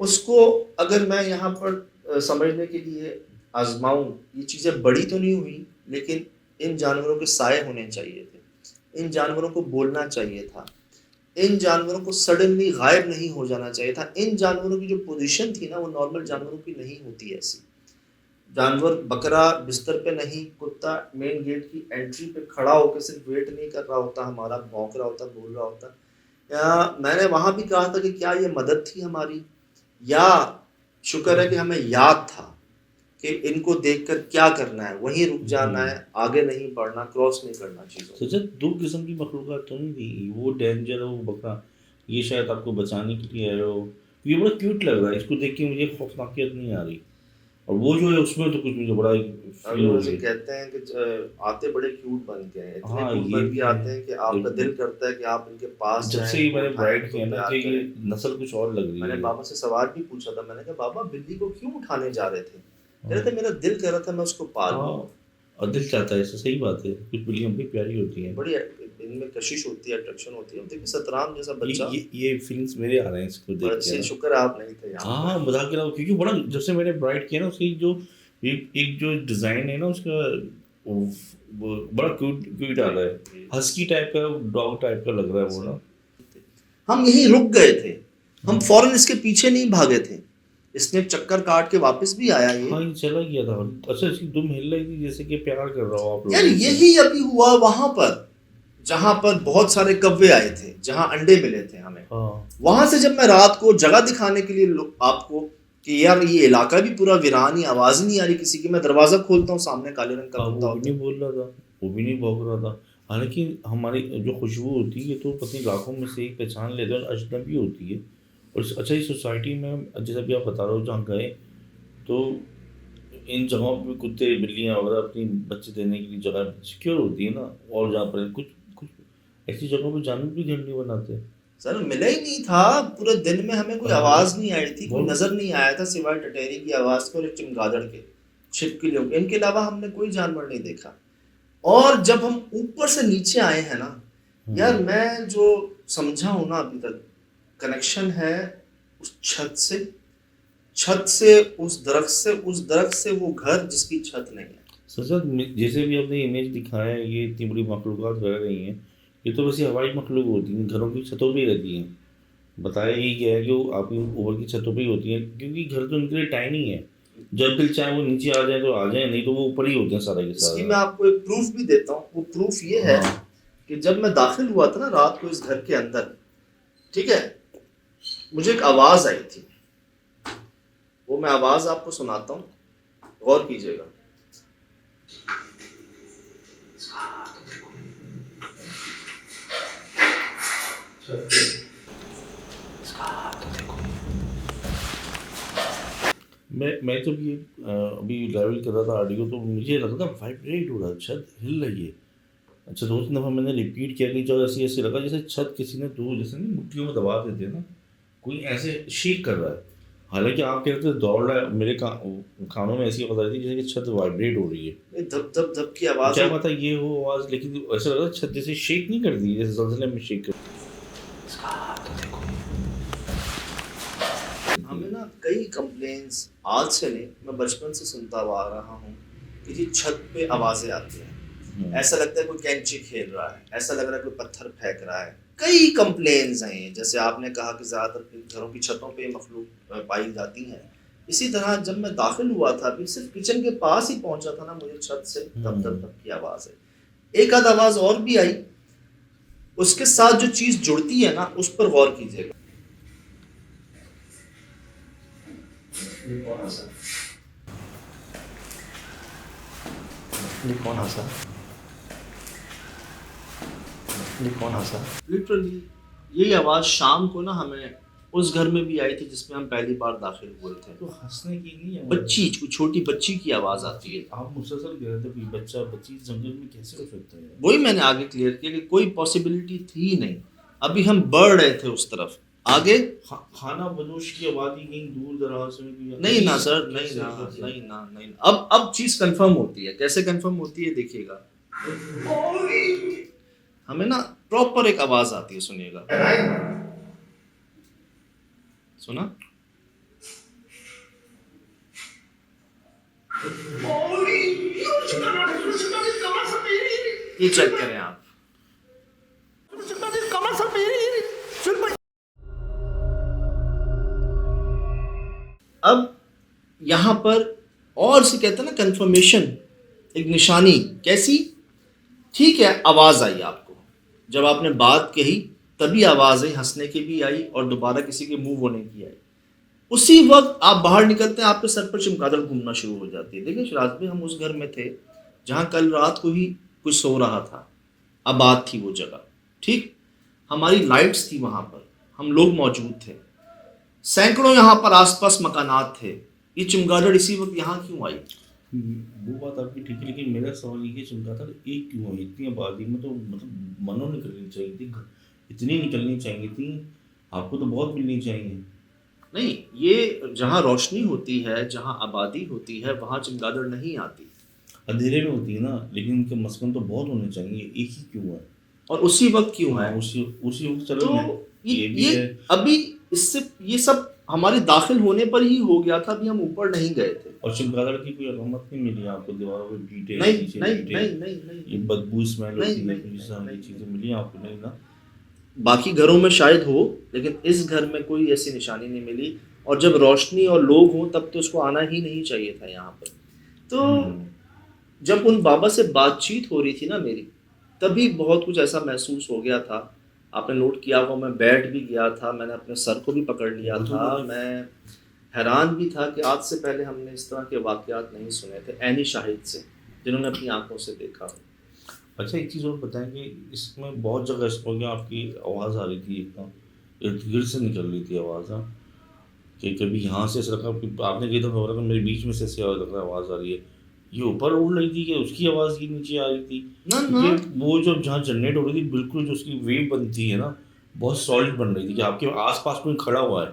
उसको अगर मैं यहाँ पर समझने के लिए आजमाऊं, ये चीज़ें बड़ी तो नहीं हुई, लेकिन इन जानवरों के साए होने चाहिए थे, इन जानवरों को बोलना चाहिए था, इन जानवरों को सडनली गायब नहीं हो जाना चाहिए था। इन जानवरों की जो पोजीशन थी ना, वो नॉर्मल जानवरों की नहीं होती ऐसी। जानवर, बकरा बिस्तर पे नहीं, कुत्ता मेन गेट की एंट्री पे खड़ा होकर सिर्फ वेट नहीं कर रहा होता हमारा, भौंक रहा होता, बोल रहा होता। या मैंने वहां भी कहा था कि क्या ये मदद थी हमारी, या शुक्र है कि हमें याद था कि इनको देखकर क्या करना है, वहीं रुक जाना है, आगे नहीं बढ़ना, क्रॉस नहीं करना चीज़ों। सोचा दो किस्म की मखलूक़ात तो नहीं थी, वो डेंजर है वो बकरा, ये शायद आपको बचाने के लिए आए हो। ये बड़ा क्यूट लग रहा है, इसको देख के मुझे खौफनाकियत नहीं आ रही। और वो जो है उसमें तो कुछ मुझे बड़ा फील हो रही है। कहते हैं कि आते बड़े क्यूट बन के हैं, इतने हाँ, क्यूट ये बन के भी आते हैं कि आपका दिल करता है कि आप इनके पास जब जाएं, से ही मैंने उठाएं, ब्राइड किया उनको ना प्यार कि ये करें। नस्ल कुछ और लग रही मैंने है। बाबा से सवाल भी पूछा था, मैंने कहा बाबा बिल्ली को क्यों उठाने जा रहे थे? कह रहे थे मेरा दिल कर रहा था मैं उसको पालूं। हाँ, और दिल चाहता है, ऐसा सही बात है। कुछ बिल्लियाँ बड़ी प्यारी होती हैं, बड़ी इनमें कशिश होती है, अट्रैक्शन होती है। देखिए सतराम जैसा बच्चा, ये फीलिंग्स मेरे आ रहे हैं इसको देख के। शुक्र है आप नहीं थे यहाँ। हाँ मजाक कर रहा हूँ, क्योंकि बड़ा जब से मैंने ब्राइड किया ना, उसकी जो एक जो डिज़ाइन है ना उसका, वो बड़ा क्यूट आ रहा है, हस्की टाइप का, डॉग टाइप का लग रहा है वो ना। हम यहीं रुक गए थे, हम फौरन इसके पीछे नहीं भागे थे, इसने चक्कर काट के वापस भी आया ये। हाँ ये चला गया था। अच्छा इसकी दुम हिल रही थी जैसे कि प्यार कर रहा हो आप लोग। यार यही अभी हुआ वहां पर जहां पर बहुत सारे कव्वे आए थे, जहां अंडे मिले थे हमें। हाँ। वहां से जब मैं रात को जगह दिखाने के लिए आपको कि यार ये इलाका भी पूरा वीरान ही, आवाज नहीं आ रही किसी की, मैं दरवाजा खोलता हूँ, सामने काले रंग का कुत्ता वो भी नहीं बोल रहा था, वो भी नहीं भौंक रहा था। हालांकि हमारी जो खुशबू होती है तो पत्नी लाखों में से एक पहचान लेते हैं, अजनबी होती है। और अच्छा इस सोसाइटी में जैसा भी आप बता रहे हो जहाँ गए, तो इन जगहों पर कुत्ते बिल्लियाँ वगैरह अपनी बच्चे देने के लिए जगह सिक्योर होती है ना। और जहाँ पर कुछ ऐसी जगहों पर जानवर भी घर नहीं बनाते। सर मिला ही नहीं था पूरे दिन में, हमें कोई आवाज नहीं आई थी, कोई नजर नहीं आया था सिवाय टटेरी की आवाज के और एक चमगादड़ के, छिपकलियों के। इनके अलावा हमने कोई जानवर नहीं देखा। और जब हम ऊपर से नीचे आए हैं ना यार, मैं जो समझा हूं ना अभी तक, कनेक्शन है उस छत से उस दरख्त से वो घर जिसकी छत नहीं है। सर जैसे भी आपने इमेज दिखाया है, ये इतनी बड़ी मखलूक़ात रह रही हैं, ये तो वैसे हवाई मखलूक होती हैं, घरों की छतों पे ही रहती हैं। बताया यही गया है कि वो आपकी ऊपर की छतों पे ही होती हैं, क्योंकि घर तो उनके लिए टाइनी है, जब दिल चाहे वो नीचे आ जाए तो आ जाए, नहीं तो वो ऊपर ही होते हैं सारे के सारे। मैं आपको एक प्रूफ भी देता हूँ। वो प्रूफ ये है कि जब मैं दाखिल हुआ था ना रात को इस घर के अंदर, ठीक है, मुझे एक आवाज आई थी, वो मैं आवाज आपको सुनाता हूँ, गौर कीजिएगा। मैं जब ये अभी लेवल कर रहा था ऑडियो तो मुझे लगा था वाइब्रेट हो रहा है, छत हिल रही है। अच्छा 2-3 दफ़ा मैंने रिपीट किया कि जब ऐसे ऐसे लगा जैसे छत किसी ने दो जैसे नहीं मुट्ठियों में दबा देते हैं ना, कोई ऐसे शेक कर रहा है। हालांकि आप कह रहे थे दौड़ रहा है, मेरे कानों में ऐसी आवाज़ आ रही थी जैसे कि छत वाइब्रेट हो रही है। धप धप धप की आवाज क्या पता ये हो आवाज़, लेकिन ऐसा लग रहा है छत जैसे शेक नहीं करती जैसे ज़लज़ले में शेक कर। हमें ना कई कंप्लेंट्स आज से नहीं, मैं बचपन से सुनता हुआ आ रहा हूँ कि जी छत पे आवाज़ें आती हैं, ऐसा लगता है कोई कैंची खेल रहा है, ऐसा लग रहा है कोई पत्थर फेंक रहा है। कई कंप्लेंट्स हैं, जैसे आपने कहा कि ज़्यादातर घरों की छतों पे मखलूक पाई जाती हैं। इसी तरह जब मैं दाखिल हुआ था, अभी सिर्फ किचन के पास ही पहुंचा था ना, मुझे छत से धप धप धप की आवाज़ है। एक आध आवाज़ और भी आई, उसके साथ जो चीज़ जुड़ती है ना, उस पर गौर कीजिएगा। ये कौन हंसा? ये कौन हंसा? ये कौन हंसा? लिटरली यही आवाज़ शाम को ना हमें उस घर में भी आई थी जिसमें हम पहली बार दाखिल हुए थे। तो हंसने की नहीं है, बच्ची, छोटी बच्ची की आवाज़ आती है। आप मुसलसल कह रहे थे कि बच्चा बच्ची जंगल में कैसे हो सकता है? वही मैंने आगे क्लियर किया कि कोई पॉसिबिलिटी थी नहीं। अभी हम बढ़ रहे थे उस तरफ आगे। खाना बदोश की आबादी कहीं दूर दराज में नहीं ना सर, नहीं। अब चीज़ कंफर्म होती है। कैसे कंफर्म होती है देखिएगा। हमें ना प्रॉपर एक आवाज आती है, सुनिएगा। सुना? ये चेक करें आप। अब यहां पर और से कहते हैं ना कंफर्मेशन, एक निशानी। कैसी? ठीक है, आवाज आई आपको, जब आपने बात कही तभी आवाज आई, हंसने की भी आई और दोबारा किसी के मुंह होने की आई। उसी वक्त आप बाहर निकलते हैं, आपके सर पर चमगादड़ घूमना शुरू हो जाती है। देखिए शिराज भाई, हम उस घर में थे जहां कल रात को ही कोई सो रहा था, आबाद थी वो जगह, ठीक, हमारी लाइट्स थी वहां पर, हम लोग मौजूद थे, सैकड़ों यहाँ पर आसपास मकानात थे। ये चमगादड़ इसी वक्त यहाँ क्यों आई? वो बात आपकी ठीक है, लेकिन मेरा सवाल ये चमगादड़ एक क्यों है? इतनी आबादी में तो मतलब मनो निकलनी चाहिए थी, इतनी निकलनी चाहिए थी, आपको तो बहुत मिलनी चाहिए। नहीं, ये जहाँ रोशनी होती है, जहाँ आबादी होती है, वहाँ चमगादड़ नहीं आती। अंधेरे में होती है ना, लेकिन इनके मस्कन तो बहुत होने चाहिए, एक ही क्यों है? और उसी वक्त क्यों है? उसी वक्त चलो। तो ये अभी इससे ये सब हमारे दाखिल होने पर ही हो गया था, अभी हम ऊपर नहीं गए थे। और चमगादड़ की कोई अलामत नहीं मिली आपको? दीवारों पे बीटे नहीं, ये बदबू स्मेल होती है, नहीं, चीजें मिली आपको? नहीं ना। बाकी घरों में शायद हो, लेकिन इस घर में कोई ऐसी निशानी नहीं मिली। और जब रोशनी और लोग हों तब तो उसको आना ही नहीं चाहिए था यहाँ पर। तो जब उन बाबा से बातचीत हो रही थी ना मेरी, तभी बहुत कुछ ऐसा महसूस हो गया था। आपने नोट किया होगा, मैं बैठ भी गया था, मैंने अपने सर को भी पकड़ लिया था। मैं हैरान भी था कि आज से पहले हमने इस तरह के वाक़यात नहीं सुने थे ऐनी शाहिद से, जिन्होंने अपनी आंखों से देखा हो। अच्छा एक चीज़ और बताएं कि इसमें बहुत जगह इस हो गया आपकी आवाज़ आ रही थी, एकदम इर्द गिर्द से निकल रही थी आवाज़। हाँ, कि कभी यहाँ से ऐसा लगा, आपने कही था कि मेरे बीच में से ऐसे लग रहा आवाज़ आ रही है, ये ऊपर उड़ रही थी कि उसकी आवाज़ ये नीचे आ रही थी? ना। वो जो जहाँ जनरेट हो रही थी, बिल्कुल जो उसकी वेव बनती है ना, बहुत सॉलिड बन रही थी कि आपके आसपास कोई खड़ा हुआ है।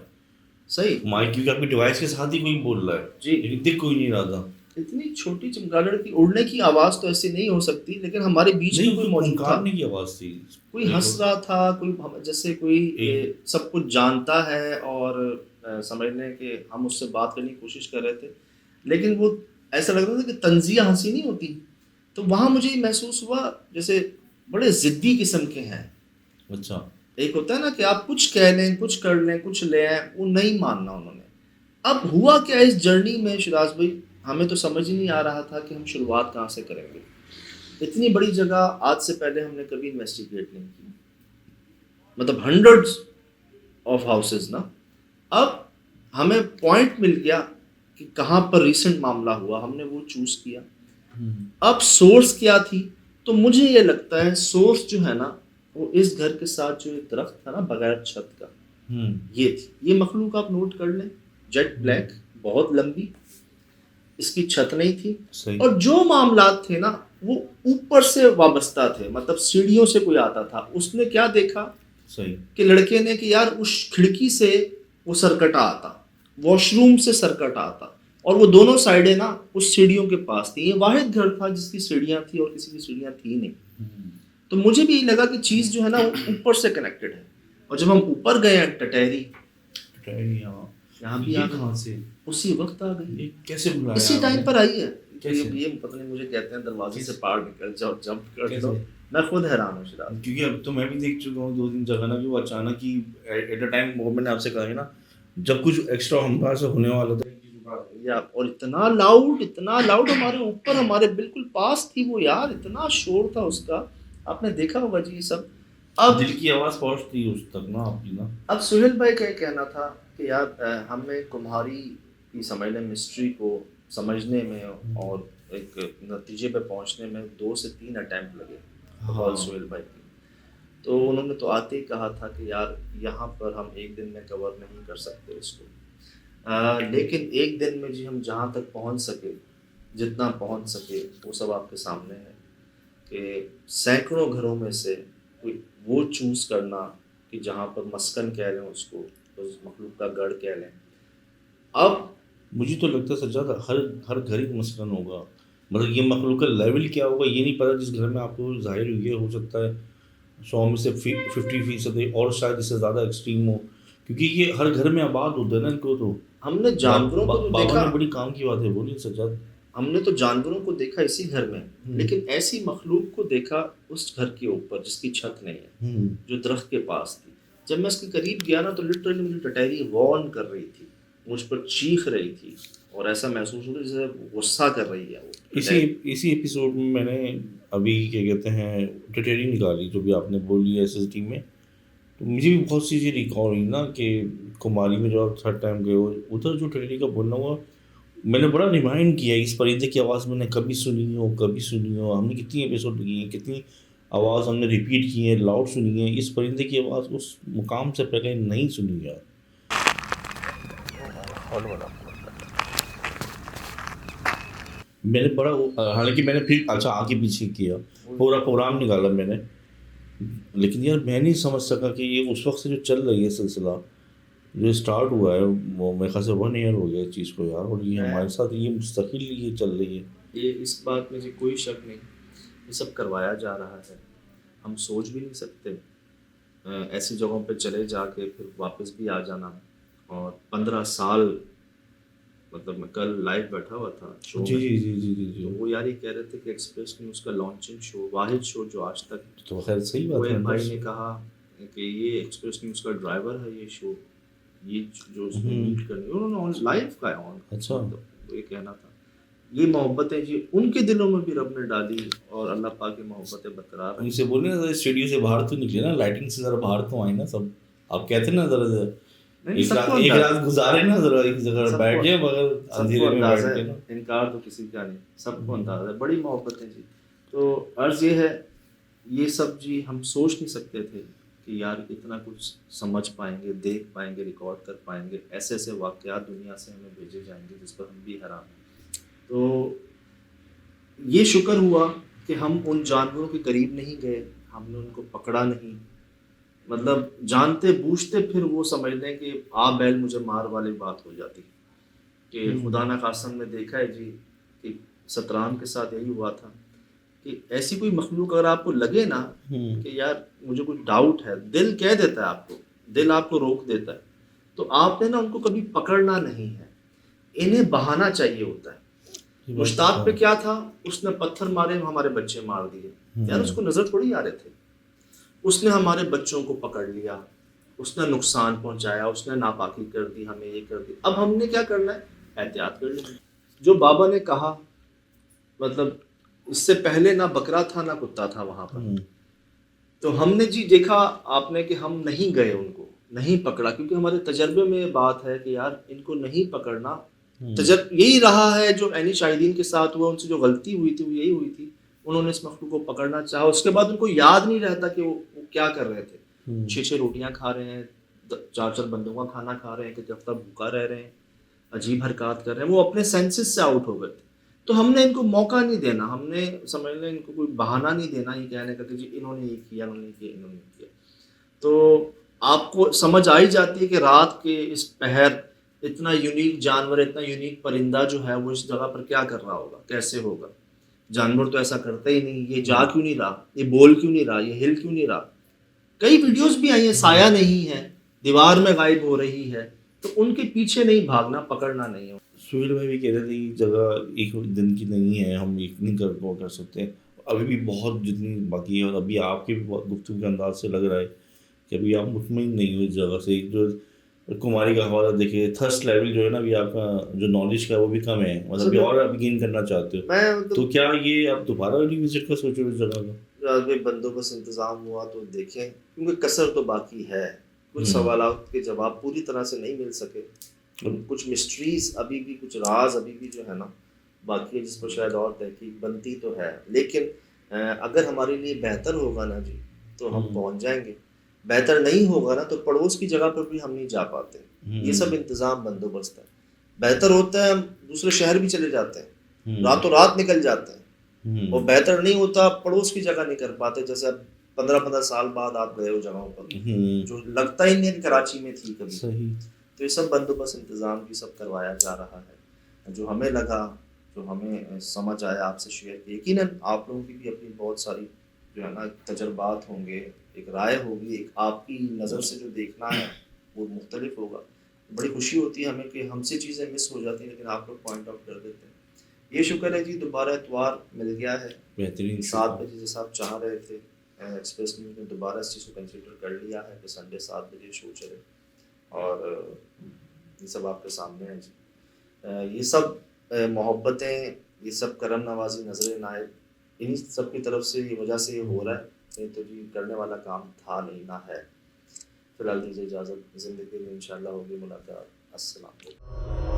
सही माइक, क्योंकि आपके डिवाइस के साथ ही कोई बोल रहा है जी, लेकिन दिख कोई नहीं रहा था। इतनी छोटी चमगादड़ की उड़ने की आवाज़ तो ऐसी नहीं हो सकती, लेकिन हमारे बीच में कोई मौजूद था, की आवाज़ थी, कोई हंस रहा था, कोई जैसे कोई सब कुछ जानता है और समझने के हम उससे बात करने की कोशिश कर रहे थे, लेकिन वो ऐसा लग रहा था कि तंजिया हंसी नहीं होती। तो वहाँ मुझे ये महसूस हुआ जैसे बड़े ज़िद्दी किस्म के हैं। अच्छा, एक होता है ना कि आप कुछ कह लें, कुछ कर लें, कुछ ले आए, वो नहीं मानना उन्होंने। अब हुआ क्या इस जर्नी में शिराज भाई, हमें तो समझ ही नहीं आ रहा था कि हम शुरुआत कहाँ से करेंगे। इतनी बड़ी जगह आज से पहले हमने कभी इन्वेस्टिगेट नहीं की, मतलब हंड्रेड्स ऑफ हाउसेस ना। अब हमें पॉइंट मिल गया कि कहाँ पर रिसेंट मामला हुआ, हमने वो चूज़ किया। अब सोर्स क्या थी? तो मुझे ये लगता है सोर्स जो है ना, वो इस घर के साथ जो एक दरख्त था ना बगैर छत का, ये थी। ये मखलूक आप नोट कर लें, जेट ब्लैक, बहुत लंबी, इसकी छत नहीं थी। सही। और जो मामलात थे ना वो ऊपर से वाबस्ता थे, मतलब सीढ़ियों से कोई आता था। उसने क्या देखा सही। कि लड़के ने कि यार उस खिड़की से वो सरकटा आता, वॉशरूम से सरकट आता, और वो दोनों साइडें ना उस सीढ़ियों के पास थी। ये वाहिद घर था जिसकी सीढ़ियाँ थी और किसी की सीढ़ियाँ थी नहीं। तो मुझे भी यही लगा कि चीज़ जो है ना वो ऊपर से कनेक्टेड है। और जब हम ऊपर गए हैं टटहरी, यहाँ भी आ कहाँ से उसी वक्त आ गई, ये कैसे बुलाया इसी आपने? टाइम पर आई है। कैसे? ये पता नहीं, मुझे कहते हैं दरवाजे से पार निकल जाओ, जंप कर कैसे? दो। मैं खुद हैरान हूँ शिराज। क्योंकि अब तो मैं भी देख चुका हूँ 2-3 जगह ना कि वो अचानक ही एट अ टाइम, वो मैंने आपसे कहा है ना, जब कुछ एक्स्ट्रा हमारे से होने वाला था या और इतना लाउड हमारे ऊपर, हमारे बिल्कुल पास थी वो यार, इतना शोर था उसका, आपने देखा होगा जी सब। अब दिल की आवाज़ पहुँचती है उस तक ना आपकी ना। अब सुहेल भाई का ये कहना था कि यार हमें कुम्हारी की समझ लें मिस्ट्री को समझने में और एक नतीजे पे पहुंचने में 2 से 3 अटैम्प्ट लगे बकौल सुहेल भाई की। तो उन्होंने तो आते ही कहा था कि यार यहाँ पर हम एक दिन में कवर नहीं कर सकते इसको, लेकिन एक दिन में जी हम जहाँ तक पहुँच सके, जितना पहुँच सके वो सब आपके सामने है कि सैकड़ों घरों में से कोई वो चूज़ करना कि जहाँ पर मस्कन कह लें उसको, उस मखलूक का गढ़ कह लें। अब मुझे तो लगता है सज्जाद हर घर ही मस्कन होगा। मतलब ये मखलूक का लेवल क्या होगा ये नहीं पता। जिस घर में आपको जाहिर हुई है, हो सकता है 100 में से 50% और शायद इससे ज़्यादा एक्सट्रीम हो, क्योंकि ये हर घर में आबाद होता है ना इनको। तो हमने जानवरों को तो बाबा देखा, ने बड़ी काम की बात है बोली सज्जाद। हमने तो जानवरों को देखा इसी घर में, लेकिन ऐसी मखलूक को देखा उस घर के ऊपर जिसकी छत नहीं है, जो दरख्त के पास थी। जब मैं इसके करीब गया ना तो लिटरली मुझे टटहरी वॉर्न कर रही थी, मुझ पर चीख रही थी, और ऐसा महसूस होता जैसे गुस्सा कर रही है वो। इसी एपिसोड में मैंने अभी क्या कहते हैं टटहरी निकाली, जो भी आपने बोली SSD में, तो मुझे भी बहुत सी चीज़ें रिकॉल हुई ना कि कुमारी में जब आप थर्ड टाइम गए हो उधर जो टटहरी का बोलना हुआ, मैंने बड़ा रिमाइंड किया इस परिंदे की आवाज़ मैंने कभी सुनी हो। हमने कितनी एपिसोड की हैं, कितनी आवाज़ हमने रिपीट की है, लाउड सुनी है। इस परिंदे की आवाज़ उस मुकाम से पहले नहीं सुनी यार। मैंने बड़ा, हालांकि मैंने फिर अच्छा आगे पीछे किया, पूरा प्रोग्राम निकाला मैंने, लेकिन यार मैं नहीं समझ सका कि ये उस वक्त से जो चल रही है सिलसिला, जो स्टार्ट हुआ है वो मेरे ख्याल से 1 ईयर हो गया इस चीज़ को यार, और ये हमारे साथ ये मुस्तकिल ये चल रही है। ये इस बात में जी कोई शक नहीं, ये सब करवाया जा रहा है। हम सोच भी नहीं सकते ऐसी जगहों पे चले जाके फिर वापस भी आ जाना। और 15 साल, मतलब मैं कल लाइव बैठा हुआ था शो में, जी। तो वो यार ये कह रहे थे कि एक्सप्रेस न्यूज़ का लॉन्चिंग शो, वाहिद शो जो आज तक, तो खैर सही बात वो है। एक भाई ने कहा कि ये एक्सप्रेस न्यूज़ का ड्राइवर है ये शो, ये जो उसमें मीट करनी, उन्होंने लाइव का है ऑन। अच्छा। तो ये कहना था, ये मोहब्बतें जी उनके दिलों में भी रब ने डाली और अल्लाह पाक की मोहब्बतें बरकरार रखी। उनसे बोलिए ना स्टूडियो से बाहर तो निकले ना, लाइटिंग से ज़रा बाहर तो आए ना सब। आप कहते ना ज़रा एक रात गुजारे ना, ज़रा एक जगह बैठ जाए, मगर अंधेरे में बैठ के ना। इनकार तो किसी का नहीं, सबको अंदाज़ा है, बड़ी मोहब्बतें जी। तो अर्ज़ ये है, ये सब जी हम सोच नहीं सकते थे कि यार इतना कुछ समझ पाएंगे, देख पाएंगे, रिकॉर्ड कर पाएंगे। ऐसे ऐसे वाक़यात दुनिया से हमें भेजे जाएंगे जिस पर हम भी हैरान हैं। तो ये शुक्र हुआ कि हम उन जानवरों के करीब नहीं गए, हमने उनको पकड़ा नहीं। मतलब जानते बूझते फिर वो समझ लें कि आ बैल मुझे मार वाली बात हो जाती कि खुदा न खासन में देखा है जी कि सतराम के साथ यही हुआ था कि ऐसी कोई मखलूक अगर आपको लगे ना कि यार मुझे कुछ डाउट है, दिल कह देता है आपको, दिल आपको रोक देता है, तो आपने ना उनको कभी पकड़ना नहीं है, इन्हें बहाना चाहिए होता है। मुश्ताक पे क्या था, उसने पत्थर मारे, हमारे बच्चे मार दिए यार, उसको नजर थोड़ी आ रहे थे। उसने हमारे बच्चों को पकड़ लिया, उसने नुकसान पहुंचाया, उसने नापाकी कर दी, हमें ये कर दी। अब हमने क्या करना है, एहतियात कर लेनी। जो बाबा ने कहा, मतलब इससे पहले ना बकरा था ना कुत्ता था वहां पर, तो हमने जी देखा आपने कि हम नहीं गए, उनको नहीं पकड़ा, क्योंकि हमारे तजर्बे में ये बात है कि यार इनको नहीं पकड़ना। यही रहा है जो ऐनी शाहिदीन के साथ हुआ, उनसे जो गलती हुई थी वो यही हुई थी, उन्होंने इस मखलूक को पकड़ना चाहा, उसके बाद उनको याद नहीं रहता कि वो क्या कर रहे थे, 6-6 रोटियां खा रहे हैं, 4-4 बंदों का खाना खा रहे हैं, कि हफ्ता भूखा रह रहे हैं, अजीब हरकत कर रहे हैं, वो अपने सेंसेस से आउट हो गए थे। तो हमने इनको मौका नहीं देना, हमने समझ लें इनको कोई बहाना नहीं देना ये कहने का कि जी इन्होंने ये किया, इन्होंने किया, इन्होंने किया। तो आपको समझ आ ही जाती है कि रात के इस पहर इतना यूनिक जानवर, इतना यूनिक परिंदा जो है वो इस जगह पर क्या कर रहा होगा, कैसे होगा। जानवर तो ऐसा करता ही नहीं, ये जा क्यों नहीं रहा, ये बोल क्यों नहीं रहा, ये हिल क्यों नहीं रहा। कई वीडियोस भी आई हैं, साया नहीं है, दीवार में गायब हो रही है, तो उनके पीछे नहीं भागना, पकड़ना नहीं है। सुहेल भाई भी कह रहे थे कि जगह एक दिन की नहीं है, हम एक नहीं कर सकते, अभी भी बहुत जितनी बाकी है। और अभी आपके भी गुफ्तगू के अंदाज से लग रहा है कि अभी आप मुतमईन नहीं हो इस जगह से। एक जो कुमारी का हवाला देखिए, थर्स्ट लेवल जो है ना, अभी आपका जो नॉलेज का है वो भी कम है, मतलब अभी और अभी गेन करना चाहते हो। मैं तो क्या ये आप दोबारा रिविजिट का सोचो इस जगह का? अगर बंदोबस्त इंतजाम हुआ तो देखें, क्योंकि कसर तो बाकी है, कुछ सवालों के जवाब पूरी तरह से नहीं मिल सके, कुछ मिस्ट्रीज अभी भी, कुछ राज अभी भी जो है ना बाकी है, जिस पर शायद और तहकीक बनती तो है। लेकिन अगर हमारे लिए बेहतर होगा ना जी तो हम पहुंच जाएंगे, बेहतर नहीं होगा ना तो पड़ोस की जगह पर भी हम नहीं जा पाते। ये सब इंतजाम बंदोबस्त है। बेहतर होता है हम दूसरे शहर भी चले जाते हैं, रातों रात निकल जाते हैं, और बेहतर नहीं होता पड़ोस की जगह नहीं कर पाते। जैसे अब 15-15 साल बाद आप गए हो जगहों पर जो लगता ही नहीं कराची में थी कभी। सही। तो ये सब बंदोबस्त इंतजाम की सब करवाया जा रहा है। जो हमें लगा, जो हमें समझ आया आपसे शेयर किया। यकीनन आप लोगों की भी अपनी बहुत सारी जो है ना तजर्बात होंगे, एक राय होगी, एक आपकी नज़र से जो देखना है वो मुख्तलिफ होगा। बड़ी खुशी होती है हमें कि हमसे चीज़ें मिस हो जाती हैं लेकिन आप लोग पॉइंट आउट कर देते हैं। ये शुक्र है जी, दोबारा एतवार मिल गया है, बेहतरीन। 7 बजे जैसा आप चाह रहे थे, एक्सप्रेस न्यूज़ ने दोबारा इस चीज़ को कंसिडर कर लिया है कि संडे 7 बजे शो चले, और ये सब आपके सामने है जी। ये सब मोहब्बतें, ये सब करम नवाजी, नजर नायब, इन्हीं सब की तरफ से ये वजह से ये हो रहा है, नहीं तो जी करने वाला काम था नहीं ना है। फिलहाल दीजिए इजाज़त, ज़िंदगी में इंशाल्लाह होगी मुलाकात। अस्सलाम वालेकुम।